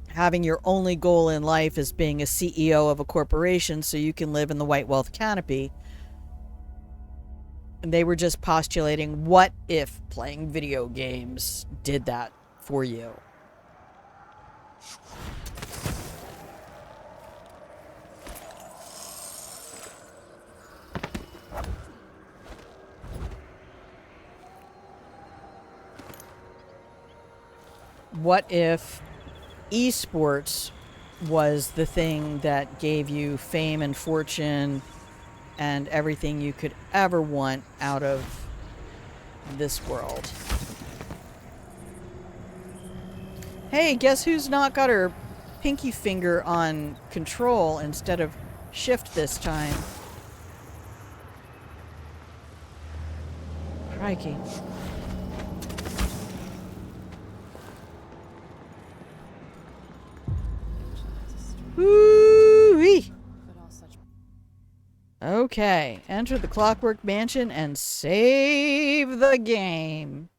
having your only goal in life is being a CEO of a corporation so you can live in the white wealth canopy. And they were just postulating, what if playing video games did that for you? What if esports was the thing that gave you fame and fortune and everything you could ever want out of this world? Hey, guess who's not got her pinky finger on control instead of shift this time? Crikey. Woo-wee. But all such Okay, enter the Clockwork Mansion and save the game.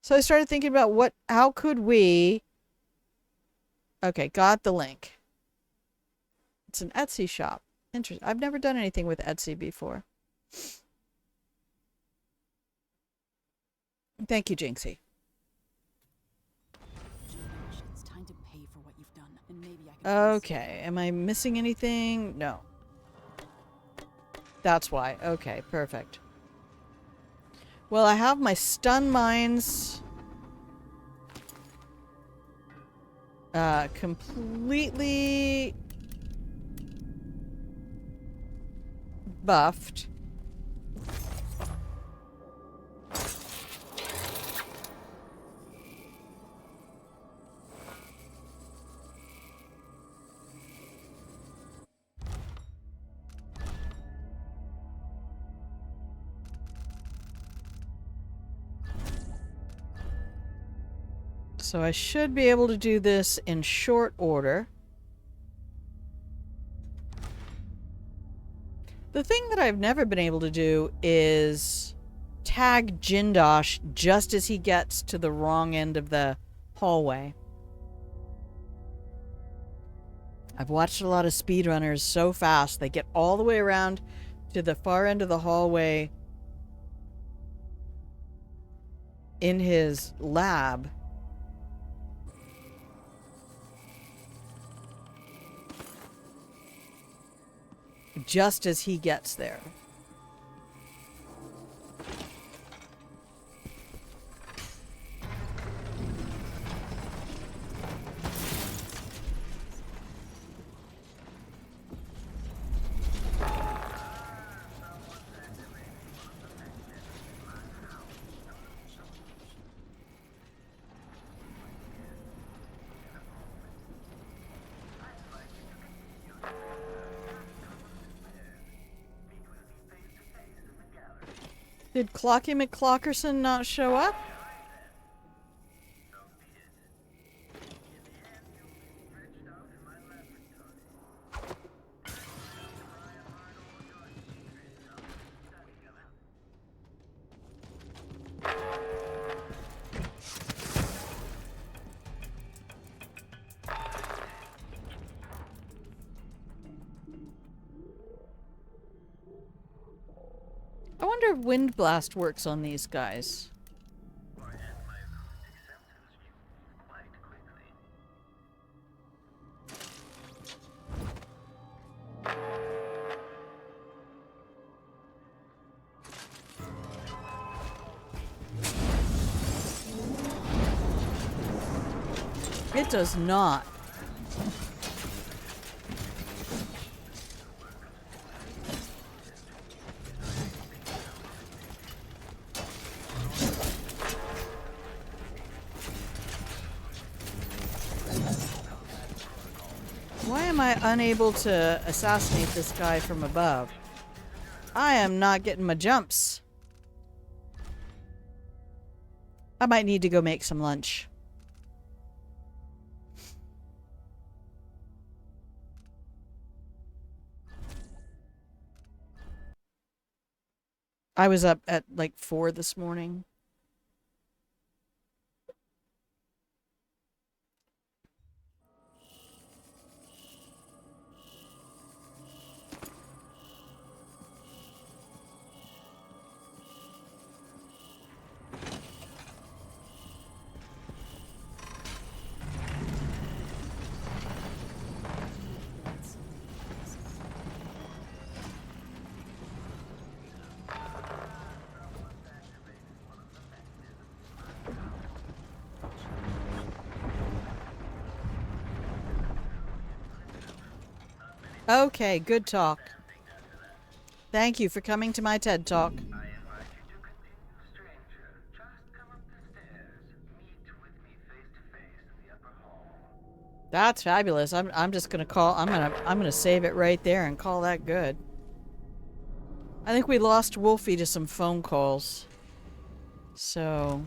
So I started thinking about how could we... Okay, got the link. It's an Etsy shop. Interesting. I've never done anything with Etsy before. Thank you, Jinxie. Josh, it's time to pay for what you've done, and maybe I can. Okay, am I missing anything? No. That's why. Okay, perfect. Well, I have my stun mines completely buffed. So I should be able to do this in short order. The thing that I've never been able to do is tag Jindosh just as he gets to the wrong end of the hallway. I've watched a lot of speedrunners so fast, they get all the way around to the far end of the hallway in his lab. Just as he gets there. Did Clocky McClockerson not show up? I wonder if Wind Blast works on these guys. It does not. Why am I unable to assassinate this guy from above? I am not getting my jumps. I might need to go make some lunch. I was up at like 4 this morning. Okay, good talk. Thank you for coming to my TED Talk. That's fabulous. I'm just gonna call. I'm gonna save it right there and call that good. I think we lost Wolfie to some phone calls. So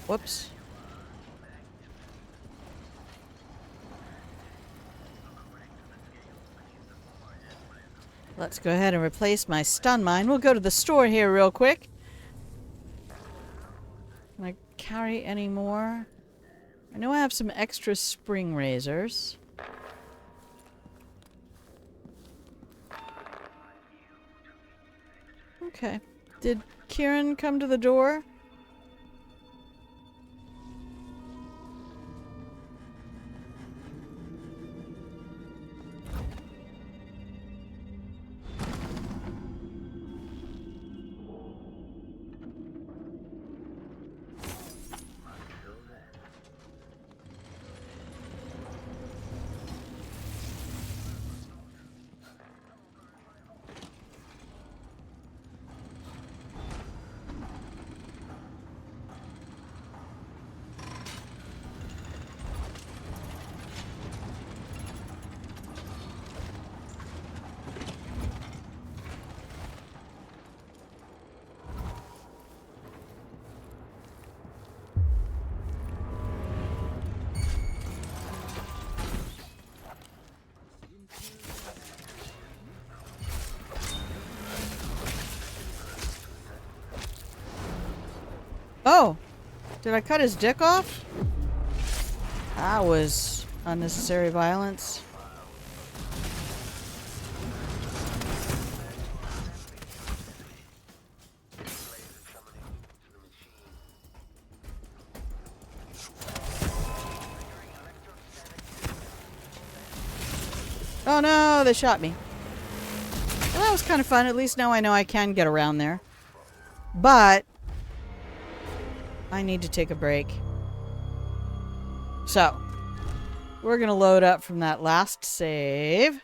whoops. Let's go ahead and replace my stun mine. We'll go to the store here real quick. Can I carry any more? I know I have some extra spring razors. Okay. Did Kieran come to the door? Oh! Did I cut his dick off? That was unnecessary violence. Oh no, they shot me. Well, that was kind of fun. At least now I know I can get around there. But I need to take a break. So, we're going to load up from that last save.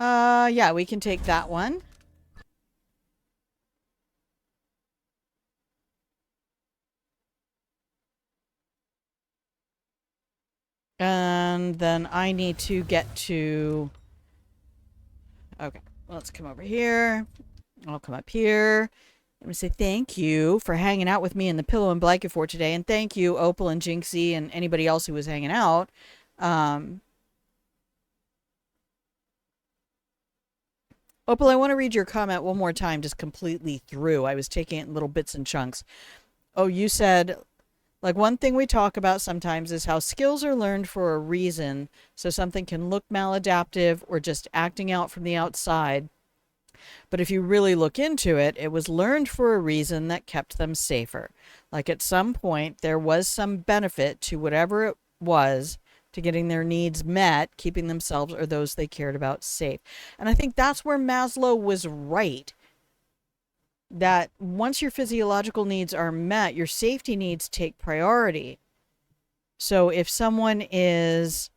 Yeah, we can take that one. And then I need to get to... Okay, let's come over here. I'll come up here. I'm going to say thank you for hanging out with me in the Pillow and Blanket Fort today. And thank you, Opal and Jinxie and anybody else who was hanging out. Opal, I want to read your comment one more time, just completely through. I was taking it in little bits and chunks. Oh, you said, like, one thing we talk about sometimes is how skills are learned for a reason. So something can look maladaptive or just acting out from the outside. But if you really look into it, it was learned for a reason that kept them safer. Like at some point, there was some benefit to whatever it was to getting their needs met, keeping themselves or those they cared about safe. And I think that's where Maslow was right. That once your physiological needs are met, your safety needs take priority. So if someone is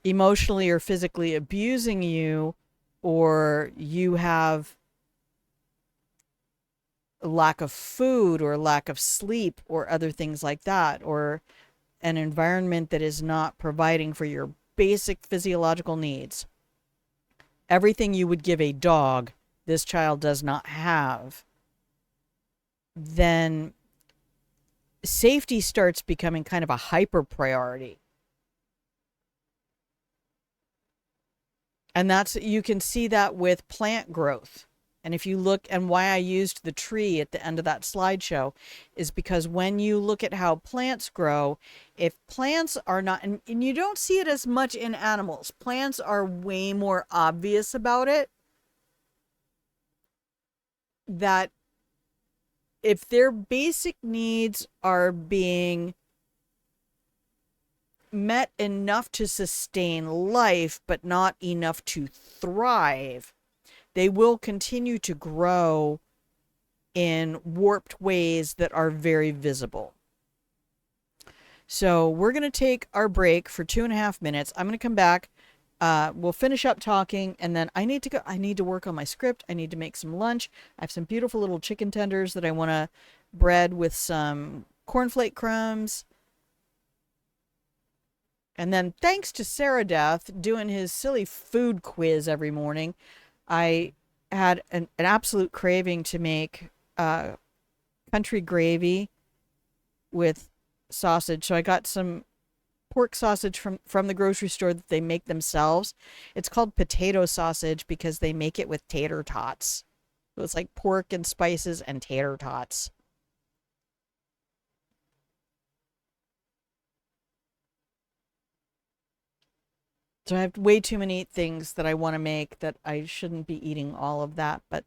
emotionally or physically abusing you, or you have lack of food or lack of sleep or other things like that, or an environment that is not providing for your basic physiological needs, everything you would give a dog, this child does not have, then safety starts becoming kind of a hyper priority. And that's, you can see that with plant growth. And if you look, and why I used the tree at the end of that slideshow is because when you look at how plants grow, if plants are not, and you don't see it as much in animals, plants are way more obvious about it, that if their basic needs are being met enough to sustain life, but not enough to thrive, they will continue to grow in warped ways that are very visible. So we're going to take our break for 2.5 minutes. I'm going to come back. We'll finish up talking, and then I need to go. I need to work on my script. I need to make some lunch. I have some beautiful little chicken tenders that I want to bread with some cornflake crumbs. And then thanks to Sarah Death doing his silly food quiz every morning, I had an absolute craving to make country gravy with sausage. So I got some pork sausage from the grocery store that they make themselves. It's called potato sausage because they make it with tater tots. So it's like pork and spices and tater tots. So I have way too many things that I want to make that I shouldn't be eating all of that. But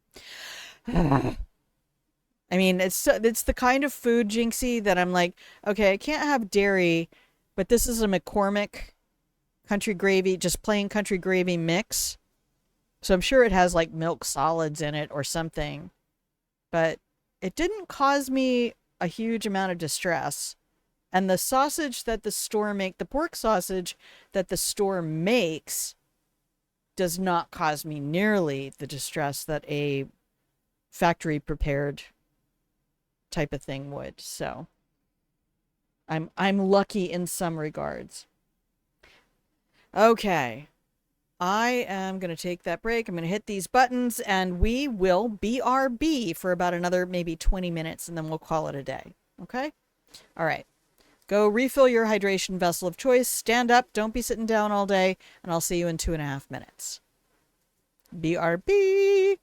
I mean, it's the kind of food, Jinxie, that I'm like, okay, I can't have dairy, but this is a McCormick country gravy, just plain country gravy mix. So I'm sure it has like milk solids in it or something. But it didn't cause me a huge amount of distress. And the sausage that the store the pork sausage that the store makes does not cause me nearly the distress that a factory prepared type of thing would. So I'm lucky in some regards. Okay. I am going to take that break. I'm going to hit these buttons and we will BRB for about another maybe 20 minutes and then we'll call it a day. Okay? All right. Go refill your hydration vessel of choice. Stand up. Don't be sitting down all day. And I'll see you in 2.5 minutes. BRB.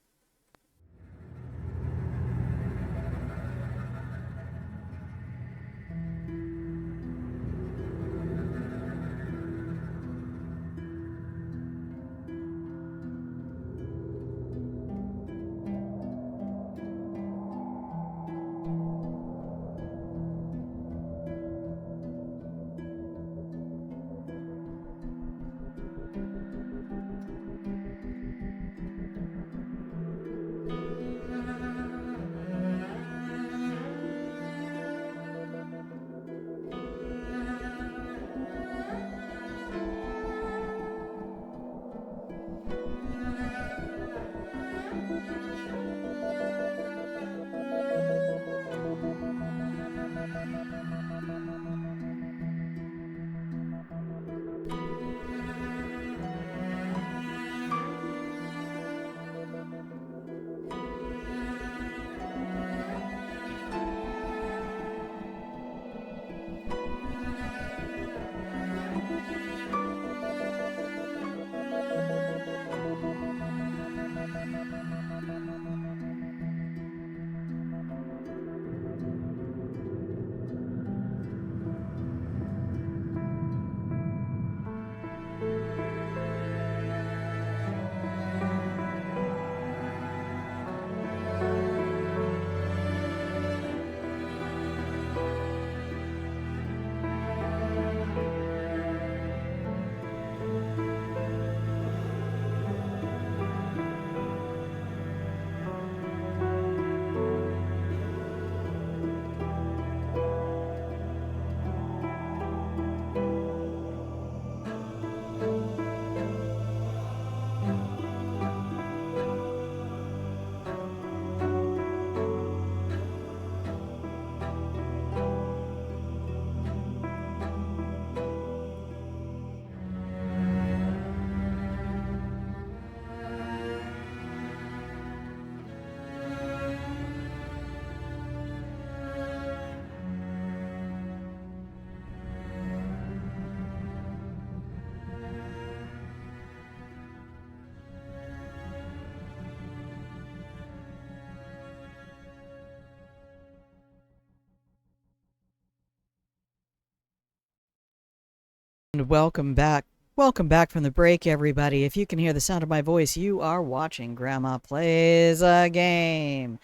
And welcome back. Welcome back from the break, everybody. If you can hear the sound of my voice, you are watching Grandma Plays a Game.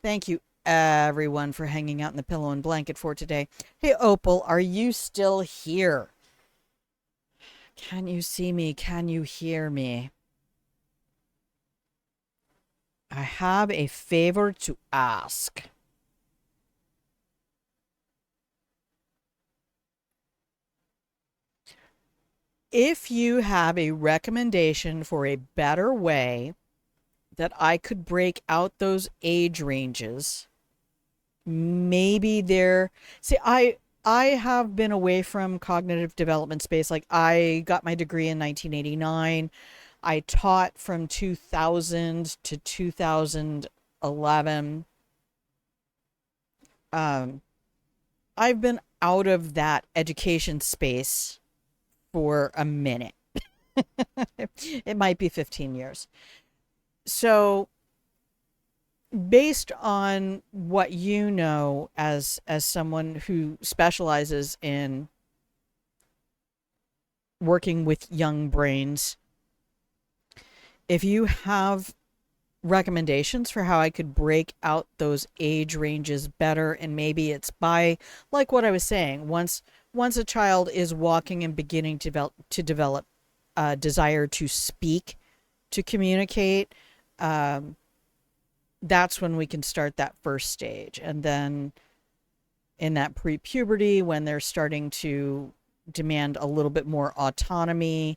Thank you, everyone, for hanging out in the pillow and blanket for today. Hey, Opal, are you still here? Can you see me? Can you hear me? I have a favor to ask. If you have a recommendation for a better way that I could break out those age ranges, maybe there. See, I have been away from cognitive development space. Like, I got my degree in 1989. I taught from 2000 to 2011. I've been out of that education space for a minute. It might be 15 years. So, based on what you know as someone who specializes in working with young brains, if you have recommendations for how I could break out those age ranges better, and maybe it's by, like what I was saying, once a child is walking and beginning to develop a desire to speak, to communicate, that's when we can start that first stage. And then in that pre-puberty, when they're starting to demand a little bit more autonomy,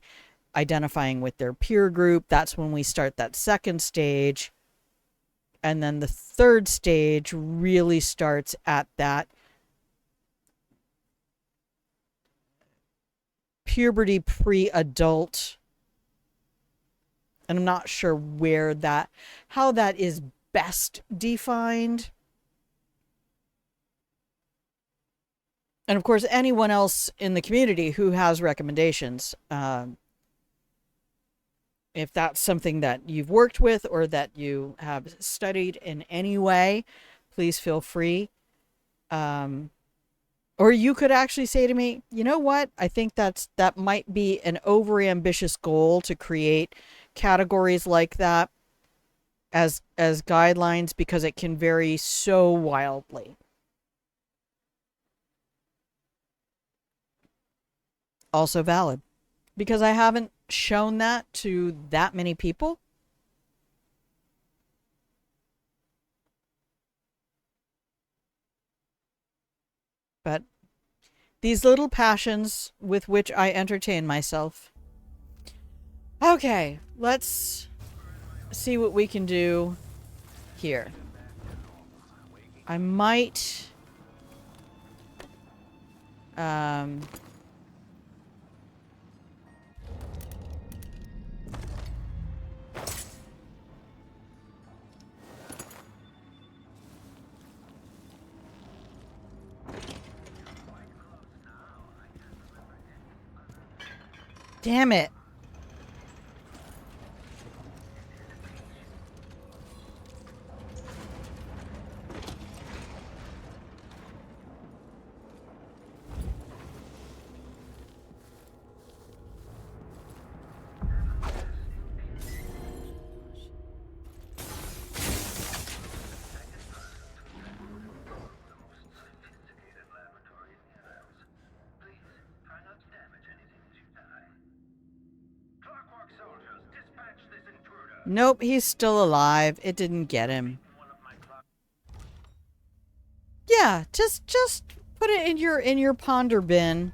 identifying with their peer group, that's when we start that second stage. And then the third stage really starts at that puberty pre-adult. And I'm not sure how that is best defined. And of course, anyone else in the community who has recommendations, if that's something that you've worked with or that you have studied in any way, please feel free. Or you could actually say to me, you know what? I think that might be an overambitious goal to create categories like that as guidelines, because it can vary so wildly. Also valid, because I haven't shown that to that many people. But these little passions with which I entertain myself. Okay, let's see what we can do here. I might damn it. Nope, he's still alive. It didn't get him. Yeah, just put it in your ponder bin.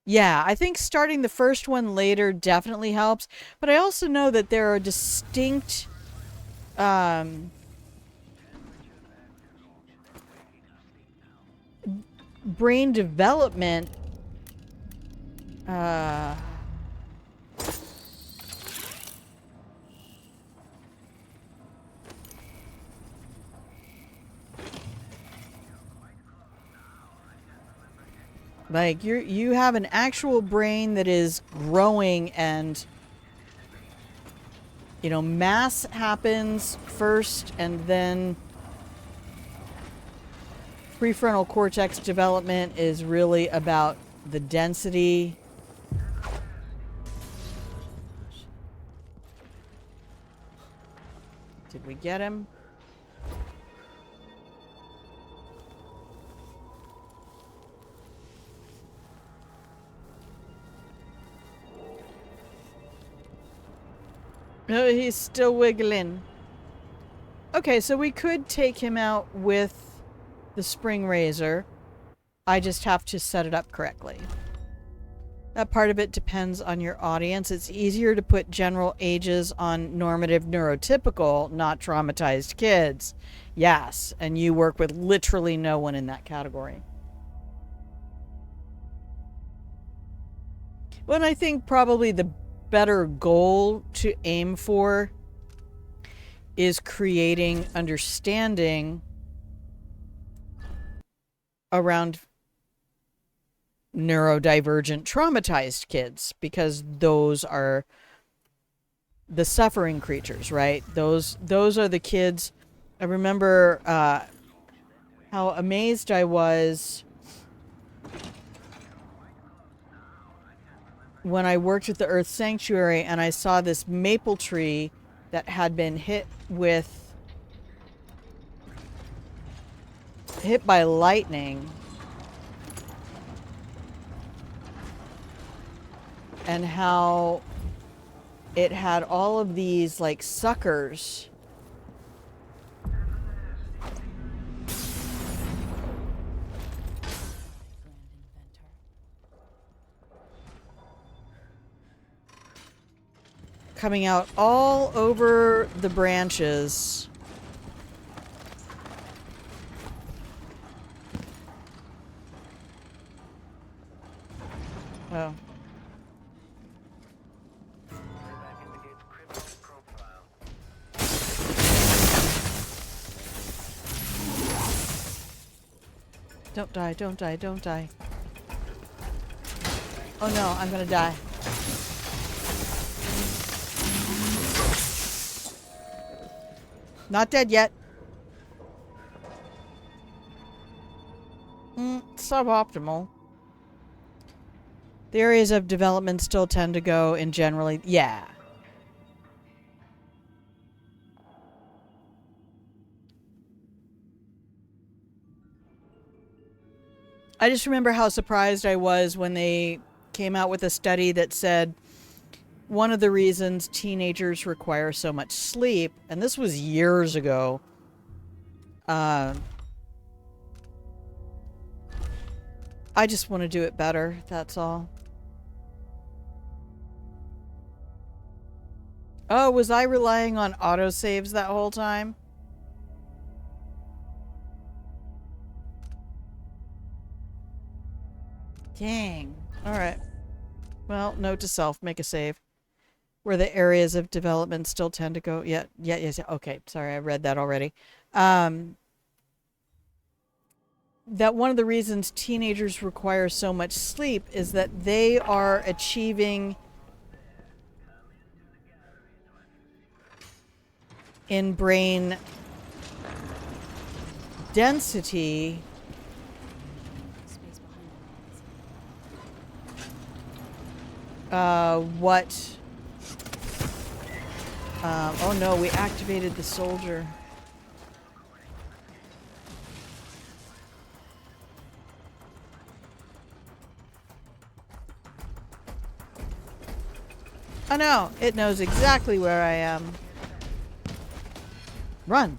Yeah, I think starting the first one later definitely helps, but I also know that there are distinct brain development like you have an actual brain that is growing and You know, mass happens first, and then prefrontal cortex development is really about the density. Did we get him? No, he's still wiggling. Okay, so we could take him out with the spring razor. I just have to set it up correctly. That part of it depends on your audience. It's easier to put general ages on normative neurotypical, not traumatized kids. Yes, and you work with literally no one in that category. Well, and I think probably the better goal to aim for is creating understanding around neurodivergent traumatized kids, because those are the suffering creatures, right? Those are the kids. I remember how amazed I was when I worked at the Earth Sanctuary and I saw this maple tree that had been hit by lightning, and how it had all of these like suckers coming out all over the branches. Oh. Don't die, don't die, don't die. Oh no, I'm gonna die. Not dead yet. Suboptimal. The areas of development still tend to go in generally... Yeah. I just remember how surprised I was when they came out with a study that said one of the reasons teenagers require so much sleep, and this was years ago, I just want to do it better, that's all. Oh, was I relying on autosaves that whole time? Dang. Alright. Well, note to self, make a save. Where the areas of development still tend to go... Yeah. Okay, sorry, I read that already. That one of the reasons teenagers require so much sleep is that they are achieving in brain density what oh no, we activated the soldier. Oh no, it knows exactly where I am. Run.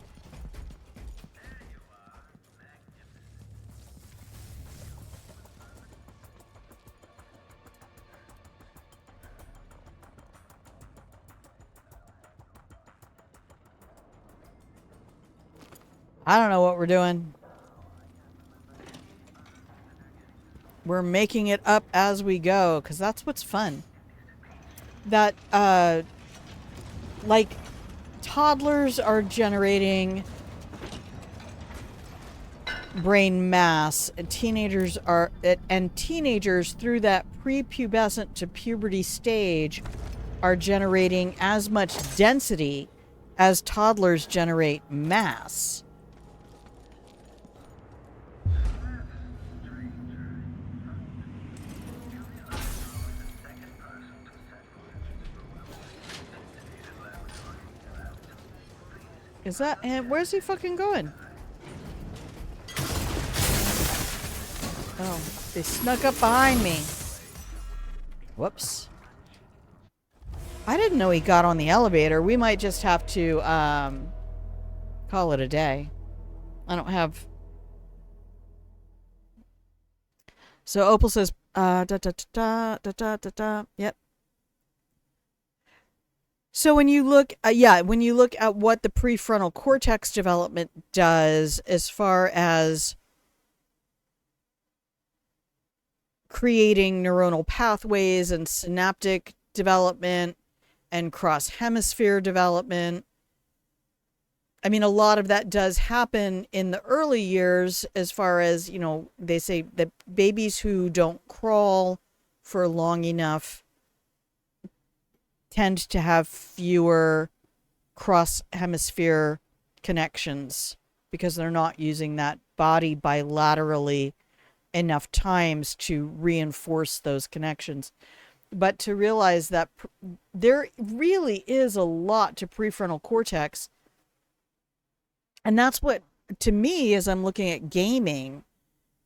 I don't know what we're doing. We're making it up as we go, because that's what's fun. That, like, toddlers are generating brain mass, and teenagers through that prepubescent to puberty stage are generating as much density as toddlers generate mass. Is that... and where's he fucking going? Oh, they snuck up behind me. Whoops. I didn't know he got on the elevator. We might just have to call it a day. I don't have... So Opal says, Yep. So when you look, when you look at what the prefrontal cortex development does as far as creating neuronal pathways and synaptic development and cross-hemisphere development, I mean, a lot of that does happen in the early years as far as, you know, they say that babies who don't crawl for long enough tend to have fewer cross-hemisphere connections because they're not using that body bilaterally enough times to reinforce those connections. But to realize that there really is a lot to prefrontal cortex. And that's what, to me, as I'm looking at gaming,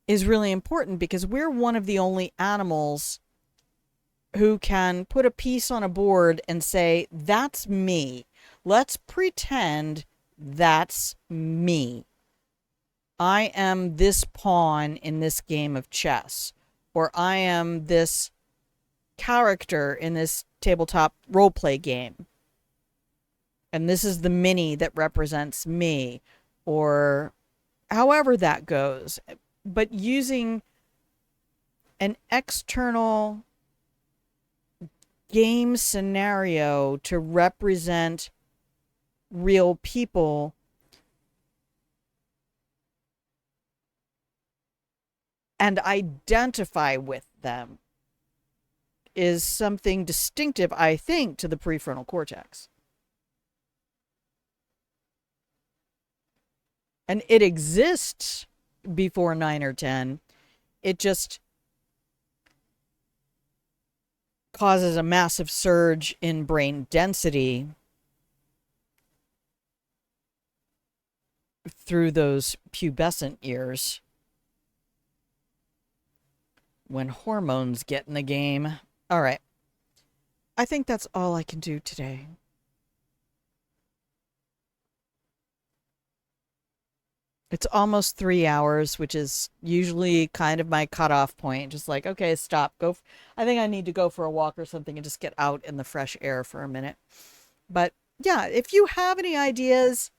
is really important, because we're one of the only animals who can put a piece on a board and say, that's me. Let's pretend that's me. I am this pawn in this game of chess, or I am this character in this tabletop roleplay game. And this is the mini that represents me, or however that goes. But using an external game scenario to represent real people and identify with them is something distinctive, I think, to the prefrontal cortex. And it exists before 9 or 10. It just causes a massive surge in brain density through those pubescent years when hormones get in the game. All right. I think that's all I can do today. It's almost 3 hours, which is usually kind of my cutoff point. Just like, okay, stop. Go. I think I need to go for a walk or something and just get out in the fresh air for a minute. But yeah, if you have any ideas,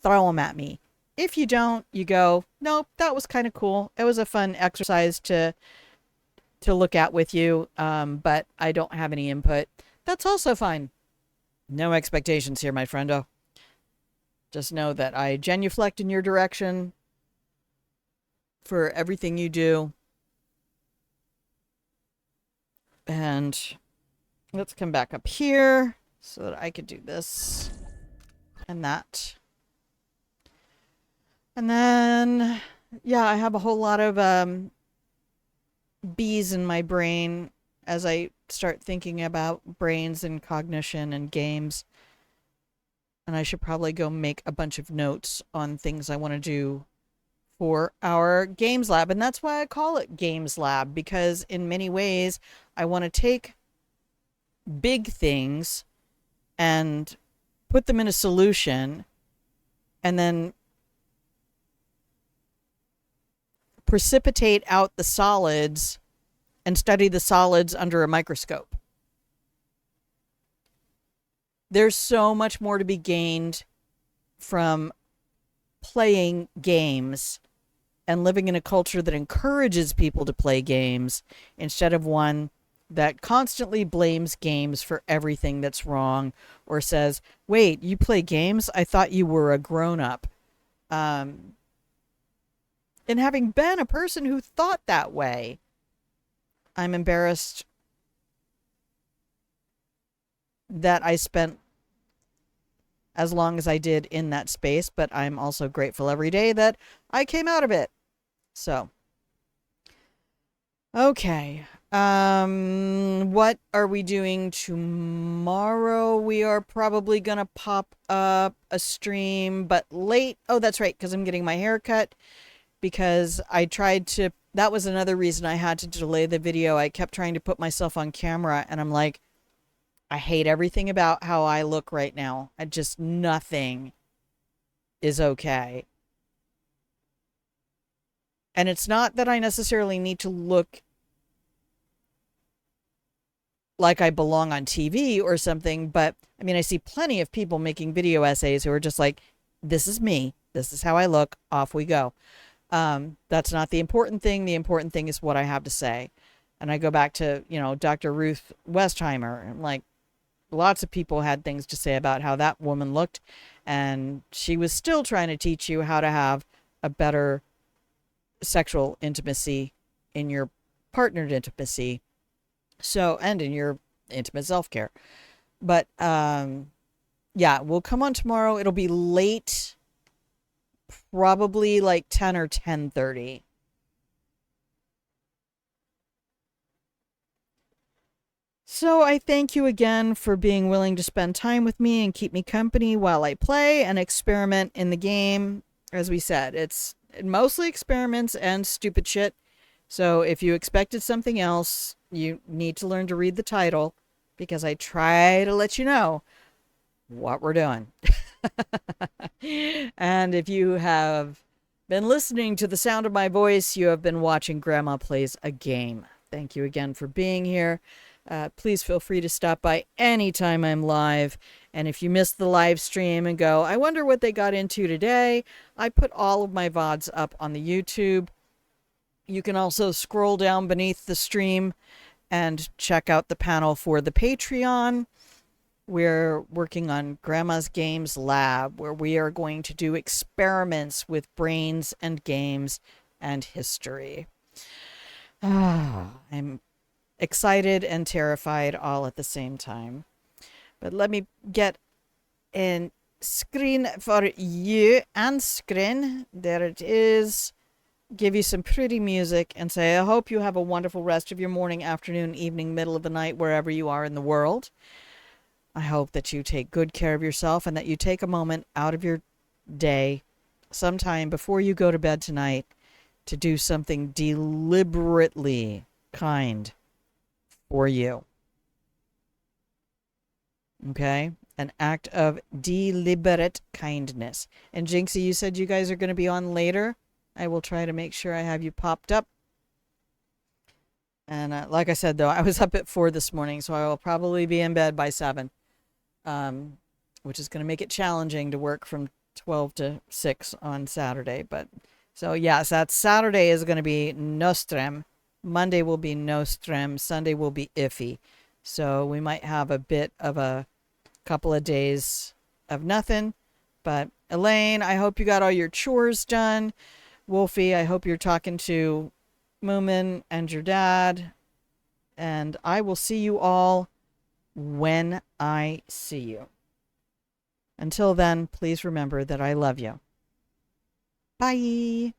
throw them at me. If you don't, you go, nope, that was kind of cool. It was a fun exercise to look at with you, but I don't have any input. That's also fine. No expectations here, my friendo. Just know that I genuflect in your direction for everything you do. And let's come back up here so that I could do this and that. And then, yeah, I have a whole lot of bees in my brain as I start thinking about brains and cognition and games. And I should probably go make a bunch of notes on things I want to do for our Games Lab. And that's why I call it Games Lab, because in many ways I want to take big things and put them in a solution and then precipitate out the solids and study the solids under a microscope. There's so much more to be gained from playing games and living in a culture that encourages people to play games instead of one that constantly blames games for everything that's wrong or says, wait, you play games? I thought you were a grown-up. And having been a person who thought that way, I'm embarrassed that I spent as long as I did in that space, but I'm also grateful every day that I came out of it. So, okay. What are we doing tomorrow? We are probably gonna pop up a stream, but late. Oh, that's right, because I'm getting my hair cut. Because I tried to, that was another reason I had to delay the video. I kept trying to put myself on camera, and I'm like, I hate everything about how I look right now. I just, nothing is okay. And it's not that I necessarily need to look like I belong on TV or something, but I mean, I see plenty of people making video essays who are just like, this is me. This is how I look. Off we go. That's not the important thing. The important thing is what I have to say. And I go back to, Dr. Ruth Westheimer, and like, lots of people had things to say about how that woman looked, and she was still trying to teach you how to have a better sexual intimacy in your partnered intimacy. So, and in your intimate self-care. But, yeah, we'll come on tomorrow. It'll be late, probably like 10 or 10:30. So I thank you again for being willing to spend time with me and keep me company while I play and experiment in the game. As we said, it's mostly experiments and stupid shit. So if you expected something else, you need to learn to read the title, because I try to let you know what we're doing. And if you have been listening to the sound of my voice, you have been watching Grandma Plays a Game. Thank you again for being here. Please feel free to stop by anytime I'm live. And if you missed the live stream and go, I wonder what they got into today, I put all of my VODs up on the YouTube. You can also scroll down beneath the stream and check out the panel for the Patreon. We're working on Grandma's Games Lab, where we are going to do experiments with brains and games and history. I'm excited and terrified all at the same time. But let me get a screen for you and screen. There it is. Give you some pretty music and say, I hope you have a wonderful rest of your morning, afternoon, evening, middle of the night, wherever you are in the world. I hope that you take good care of yourself and that you take a moment out of your day sometime before you go to bed tonight to do something deliberately kind for you. Okay? An act of deliberate kindness. And Jinxie, you said you guys are going to be on later. I will try to make sure I have you popped up. And like I said, though, I was up at 4 this morning, so I will probably be in bed by 7, which is going to make it challenging to work from 12 to 6 on Saturday. But so, yes, that Saturday is going to be Nostrum. Monday will be Nostrum. Sunday will be iffy. So we might have a bit of a couple of days of nothing. But Elaine, I hope you got all your chores done. Wolfie, I hope you're talking to Moomin and your dad. And I will see you all when I see you. Until then, please remember that I love you. Bye.